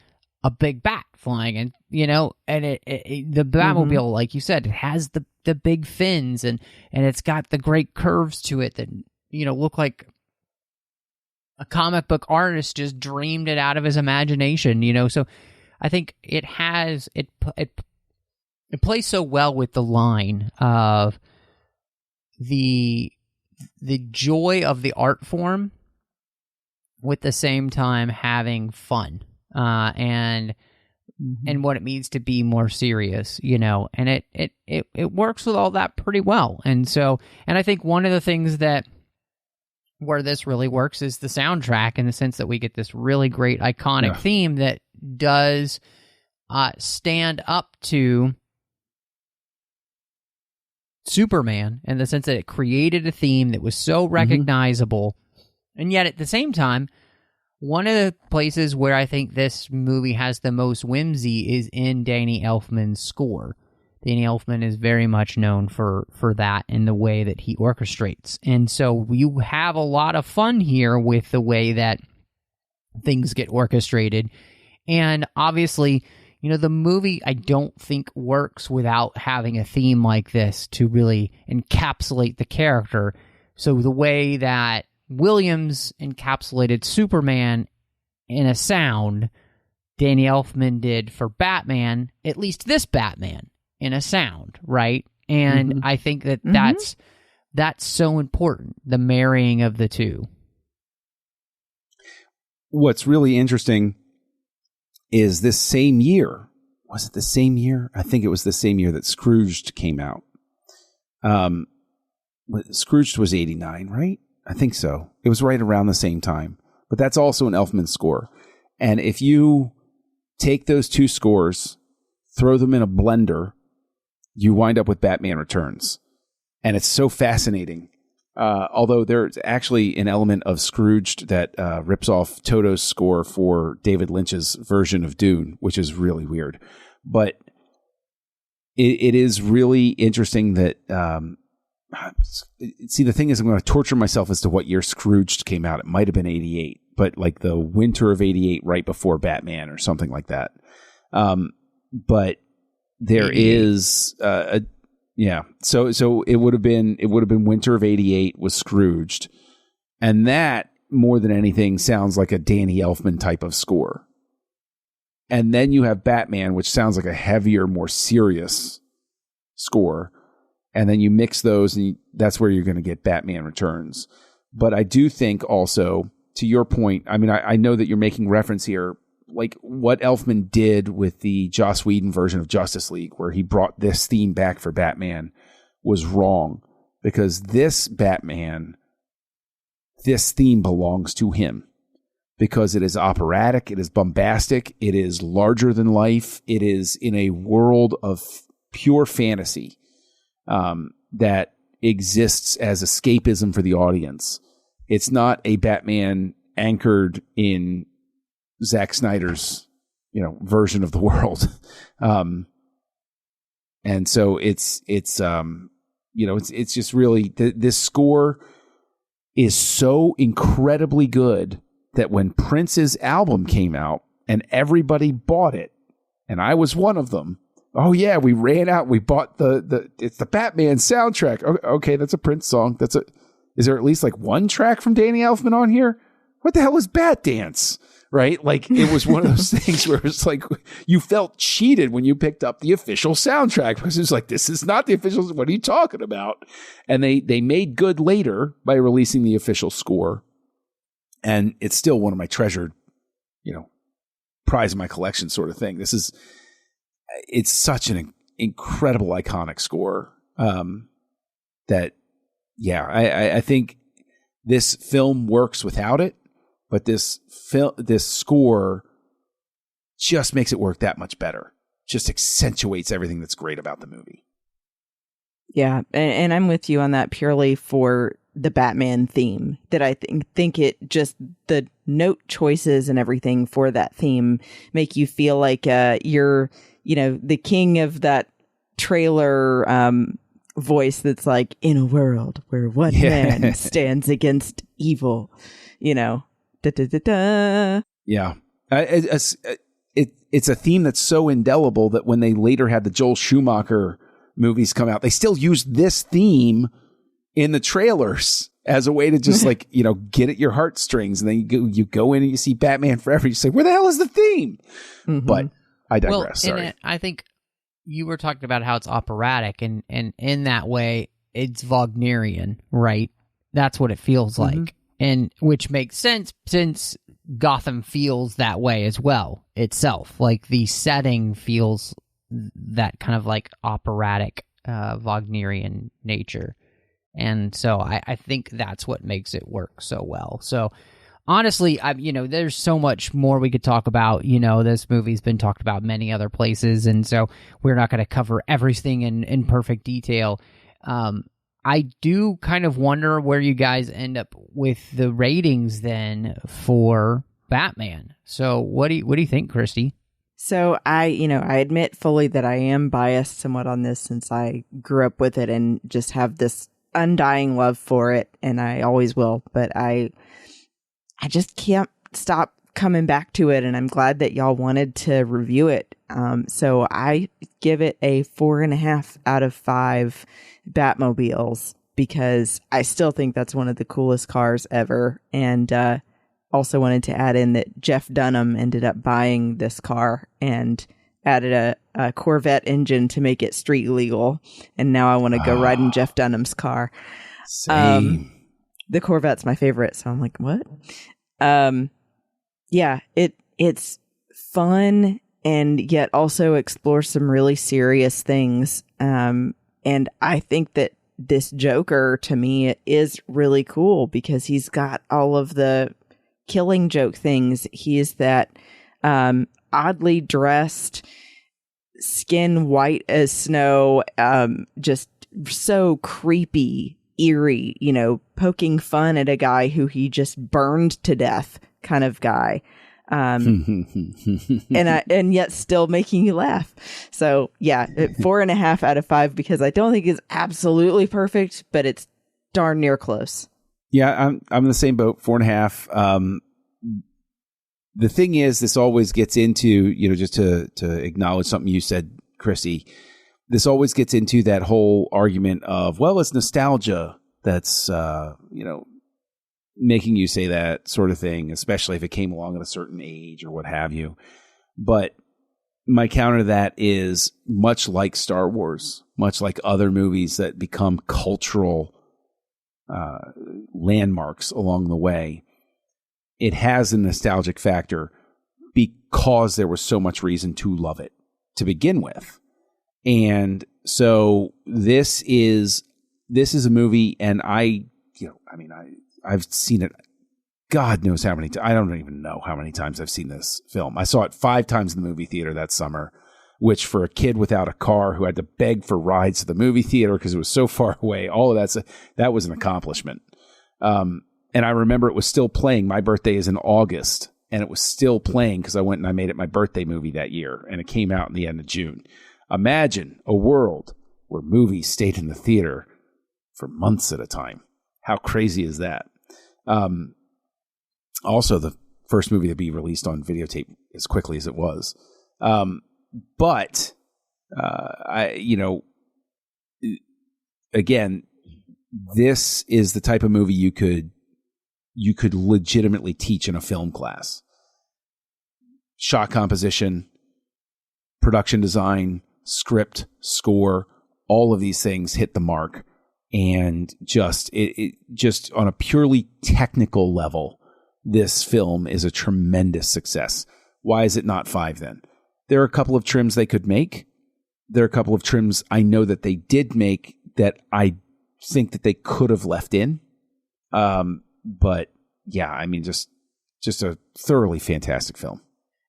a big bat flying, and and the Batmobile, like you said, it has the big fins, and it's got the great curves to it that look like a comic book artist just dreamed it out of his imagination. So I think it plays so well with the line of the joy of the art form, with the same time having fun, and what it means to be more serious, and it works with all that pretty well. And I think one of the things where this really works is the soundtrack, in the sense that we get this really great iconic theme that does stand up to Superman, in the sense that it created a theme that was so recognizable. And yet at the same time, one of the places where I think this movie has the most whimsy is in Danny Elfman's score. Danny Elfman is very much known for that in the way that he orchestrates. And so you have a lot of fun here with the way that things get orchestrated. And obviously, the movie, I don't think, works without having a theme like this to really encapsulate the character. So the way that Williams encapsulated Superman in a sound, Danny Elfman did for Batman, at least this Batman, in a sound, right? And I think that that's so important, the marrying of the two. What's really interesting is this same year. Was it the same year? I think it was the same year that Scrooged came out. Scrooged was 89, right? I think so. It was right around the same time. But that's also an Elfman score. And if you take those two scores, throw them in a blender, you wind up with Batman Returns. And it's so fascinating. Although there's actually an element of Scrooged that rips off Toto's score for David Lynch's version of Dune, which is really weird. But it is really interesting that... see, the thing is, I'm going to torture myself as to what year Scrooged came out. It might have been 88, but like the winter of 88, right before Batman or something like that. But there 88. Is so it would have been winter of 88 was Scrooged, and that more than anything sounds like a Danny Elfman type of score. And then you have Batman, which sounds like a heavier, more serious score. And then you mix those, and that's where you're going to get Batman Returns. But I do think also, to your point, I mean, I know that you're making reference here, like what Elfman did with the Joss Whedon version of Justice League, where he brought this theme back for Batman, was wrong. Because this Batman, this theme belongs to him. Because it is operatic, it is bombastic, it is larger than life, it is in a world of pure fantasy. That exists as escapism for the audience. It's not a Batman anchored in Zack Snyder's, version of the world. And so it's just really, this score is so incredibly good that when Prince's album came out and everybody bought it, and I was one of them, oh yeah, we ran out. We bought it's the Batman soundtrack. Okay, that's a Prince song. Is there at least like one track from Danny Elfman on here? What the hell is Bat Dance? Right? Like it was one of those things where it was like you felt cheated when you picked up the official soundtrack because it was like, this is not the official. What are you talking about? And they made good later by releasing the official score, and it's still one of my treasured, prize in my collection sort of thing. It's such an incredible, iconic score that, I think this film works without it, but this score just makes it work that much better. Just accentuates everything that's great about the movie. Yeah, and I'm with you on that purely for the Batman theme, that I think it just, the note choices and everything for that theme make you feel like you're, the king of that trailer voice that's like, in a world where one man stands against evil, da da da da. Yeah. It's a theme that's so indelible that when they later had the Joel Schumacher movies come out, they still used this theme in the trailers as a way to just get at your heartstrings. And then you go in and you see Batman Forever. You say, where the hell is the theme? Mm-hmm. But I digress. Well, sorry. I think you were talking about how it's operatic, and in that way, it's Wagnerian, right? That's what it feels like. And which makes sense since Gotham feels that way as well itself. Like the setting feels that kind of like operatic Wagnerian nature. And so I think that's what makes it work so well. So honestly, there's so much more we could talk about. This movie's been talked about many other places, and so we're not going to cover everything in perfect detail. I do kind of wonder where you guys end up with the ratings then for Batman. So what do you think, Christy? So I admit fully that I am biased somewhat on this, since I grew up with it and just have this undying love for it, and I always will. But I just can't stop coming back to it, and I'm glad that y'all wanted to review it. So I give it a 4.5 out of 5 Batmobiles, because I still think that's one of the coolest cars ever. And also wanted to add in that Jeff Dunham ended up buying this car and added a Corvette engine to make it street legal. And now I want to go ride in Jeff Dunham's car. Same. The Corvette's my favorite, so I'm like, what? Yeah, it's fun, and yet also explores some really serious things. And I think that this Joker, to me, is really cool because he's got all of the Killing Joke things. He is that oddly dressed, skin white as snow, just so creepy, eerie, poking fun at a guy who he just burned to death kind of guy. And yet still making you laugh. So yeah, 4.5 out of 5, because I don't think it's absolutely perfect, but it's darn near close. Yeah, I'm in the same boat, 4.5. The thing is, this always gets into, just to acknowledge something you said, Chrissy, this always gets into that whole argument of, well, it's nostalgia that's, making you say that sort of thing, especially if it came along at a certain age or what have you. But my counter to that is, much like Star Wars, much like other movies that become cultural landmarks along the way, it has a nostalgic factor because there was so much reason to love it to begin with. And so this is a movie, and I've seen it, God knows how many times. I don't even know how many times I've seen this film. I saw it 5 times in the movie theater that summer, which for a kid without a car who had to beg for rides to the movie theater because it was so far away, all of that was an accomplishment. And I remember it was still playing. My birthday is in August, and it was still playing because I went and I made it my birthday movie that year, and it came out in the end of June. Imagine a world where movies stayed in the theater for months at a time. How crazy is that? Also, the first movie to be released on videotape as quickly as it was. But again, this is the type of movie you could legitimately teach in a film class. Shot composition, production design, script, score, all of these things hit the mark. And just on a purely technical level, this film is a tremendous success. Why is it not 5 then? There are a couple of trims they could make. There are a couple of trims I know that they did make that I think that they could have left in. But yeah, just a thoroughly fantastic film.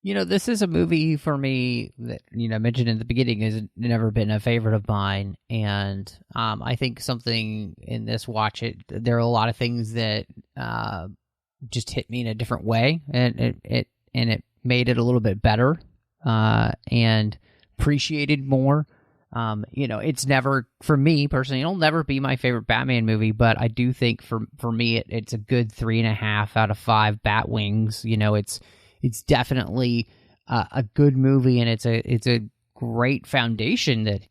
This is a movie for me that, I mentioned in the beginning has never been a favorite of mine. And I think something in this there are a lot of things that just hit me in a different way. And it made it a little bit better and appreciated more. It's never, for me personally, it'll never be my favorite Batman movie, but I do think for me, it's a good 3.5 out of 5 bat wings. It's definitely a good movie, and it's a great foundation that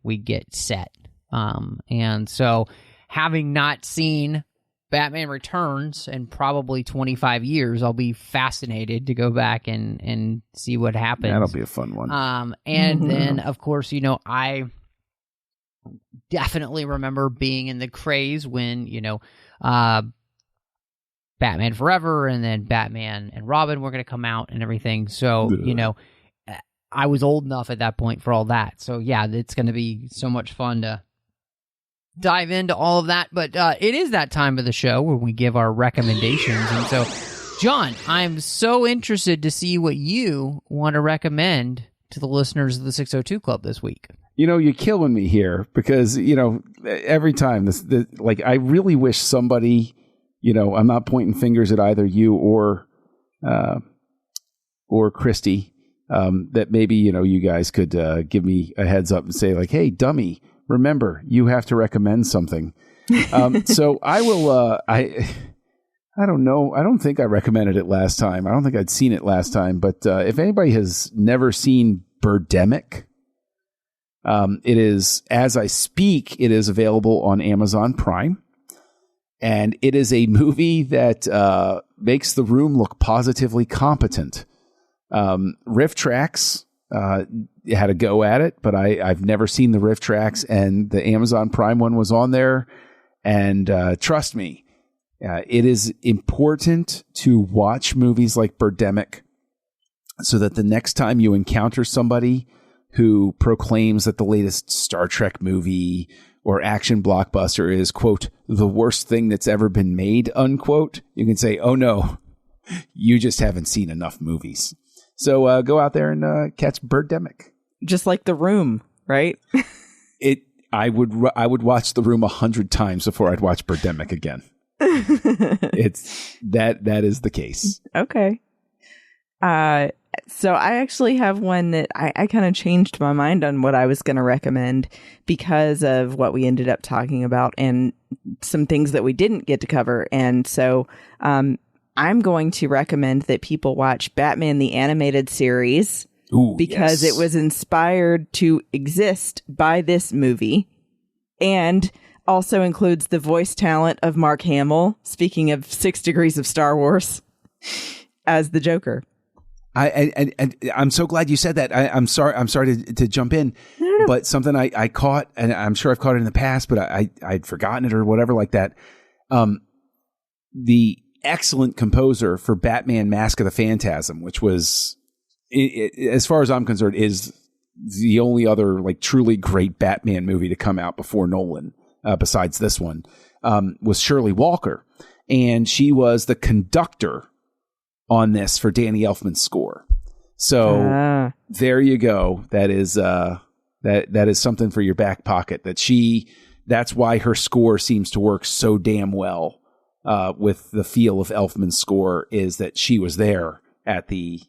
we get set. And so, having not seen Batman Returns in probably 25 years, I'll be fascinated to go back and see what happens. That'll be a fun one. And then, of course, I definitely remember being in the craze when Batman Forever and then Batman and Robin were going to come out and everything. So, I was old enough at that point for all that. So, yeah, it's going to be so much fun to dive into all of that. But it is that time of the show where we give our recommendations. And so, John, I'm so interested to see what you want to recommend to the listeners of the 602 Club this week. You're killing me here because, every time I really wish somebody... I'm not pointing fingers at either you or Christy, that maybe, you guys could give me a heads up and say like, hey, dummy, remember, you have to recommend something. So I will, I don't know. I don't think I recommended it last time. I don't think I'd seen it last time. But if anybody has never seen Birdemic, it is, as I speak, it is available on Amazon Prime. And it is a movie that makes The Room look positively competent. Riff Tracks had a go at it, but I've never seen the Riff Tracks, and the Amazon Prime one was on there. And trust me, it is important to watch movies like Birdemic so that the next time you encounter somebody who proclaims that the latest Star Trek movie or action blockbuster is, quote, the worst thing that's ever been made, unquote, you can say, oh no, you just haven't seen enough movies. So go out there and catch Birdemic. Just like The Room, right? I would watch The Room 100 times before I'd watch Birdemic again. It's that is the case. Okay. So I actually have one that I kind of changed my mind on what I was going to recommend because of what we ended up talking about and some things that we didn't get to cover. And so I'm going to recommend that people watch Batman the Animated Series. Ooh, because yes. It was inspired to exist by this movie and also includes the voice talent of Mark Hamill, speaking of 6 Degrees of Star Wars, as the Joker. I'm so glad you said that. I'm sorry to jump in, but something I caught, and I'm sure I've caught it in the past, but I'd forgotten it or whatever like that. The excellent composer for Batman Mask of the Phantasm, which was, as far as I'm concerned, is the only other like truly great Batman movie to come out before Nolan, besides this one, was Shirley Walker. And she was the conductor on this for Danny Elfman's score. So there you go. That is that is something for your back pocket. That's why her score seems to work so damn well with the feel of Elfman's score, is that she was there at the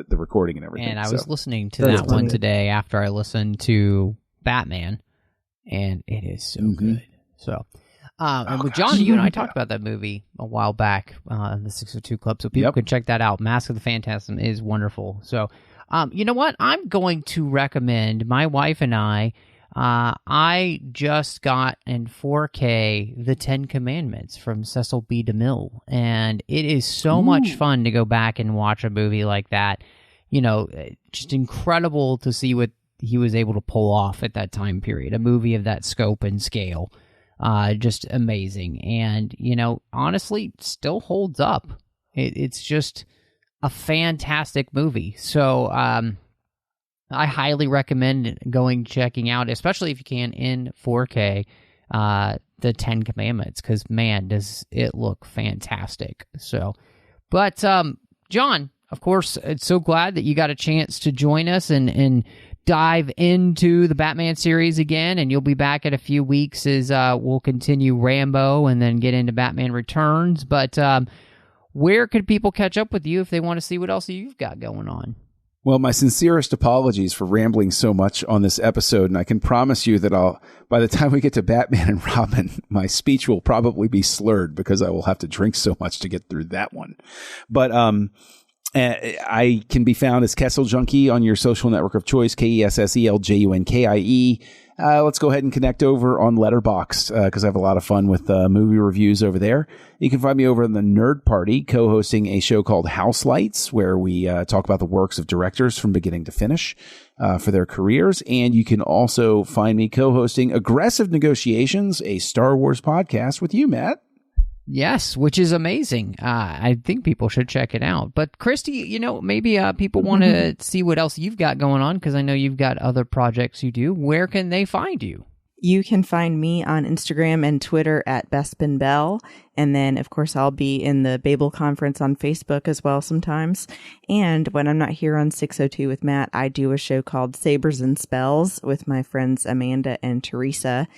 recording and everything. And I was listening to that one today after I listened to Batman, and it is so good. So. And with John, you and I talked about that movie a while back in the 602 Club, so people can check that out. Mask of the Phantasm is wonderful. So, you know what? I'm going to recommend, my wife and I just got in 4K The 10 Commandments from Cecil B. DeMille, and it is so much fun to go back and watch a movie like that. Just incredible to see what he was able to pull off at that time period, a movie of that scope and scale. Just amazing. And, honestly, still holds up. It's just a fantastic movie. So, I highly recommend checking out, especially if you can, in 4K, the 10 Commandments, because, man, does it look fantastic. So, but, John, of course, it's so glad that you got a chance to join us and dive into the Batman series again, and you'll be back in a few weeks as we'll continue Rambo and then get into Batman Returns. But where could people catch up with you if they want to see what else you've got going on? Well, my sincerest apologies for rambling so much on this episode, and I can promise you that by the time we get to Batman and Robin, my speech will probably be slurred because I will have to drink so much to get through that one. But I can be found as Kessel Junkie on your social network of choice, KESSELJUNKIE. Let's go ahead and connect over on Letterboxd because I have a lot of fun with movie reviews over there. You can find me over in the Nerd Party, co-hosting a show called House Lights, where we talk about the works of directors from beginning to finish for their careers. And you can also find me co-hosting Aggressive Negotiations, a Star Wars podcast with you, Matt. Yes, which is amazing. I think people should check it out. But Christy, maybe people want to see what else you've got going on, because I know you've got other projects you do. Where can they find you? You can find me on Instagram and Twitter at Bespin Bell. And then, of course, I'll be in the Babel Conference on Facebook as well sometimes. And when I'm not here on 602 with Matt, I do a show called Sabers and Spells with my friends Amanda and Teresa.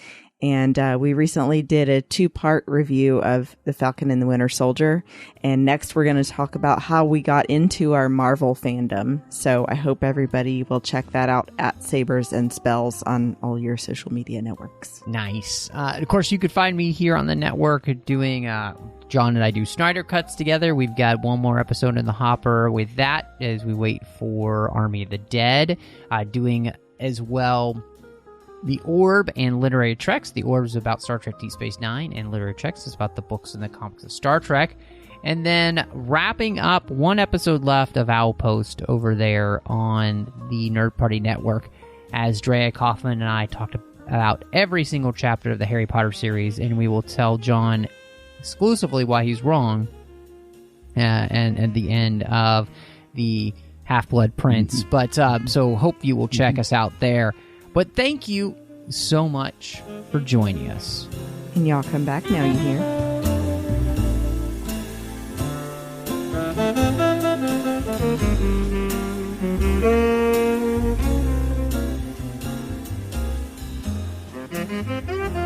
And we recently did a 2-part review of The Falcon and the Winter Soldier. And next we're going to talk about how we got into our Marvel fandom. So I hope everybody will check that out at Sabers and Spells on all your social media networks. Nice. Of course, you could find me here on the network doing John and I do Snyder Cuts together. We've got one more episode in the hopper with that as we wait for Army of the Dead. Doing as well The Orb and Literary Treks. The Orb is about Star Trek Deep Space Nine, and Literary Treks is about the books and the comics of Star Trek. And then wrapping up, one episode left of Owl Post over there on the Nerd Party Network, as Drea Kaufman and I talked about every single chapter of the Harry Potter series, and we will tell John exclusively why he's wrong and at the end of the Half-Blood Prince. But so hope you will check us out there. But thank you so much for joining us. And y'all come back now, you hear?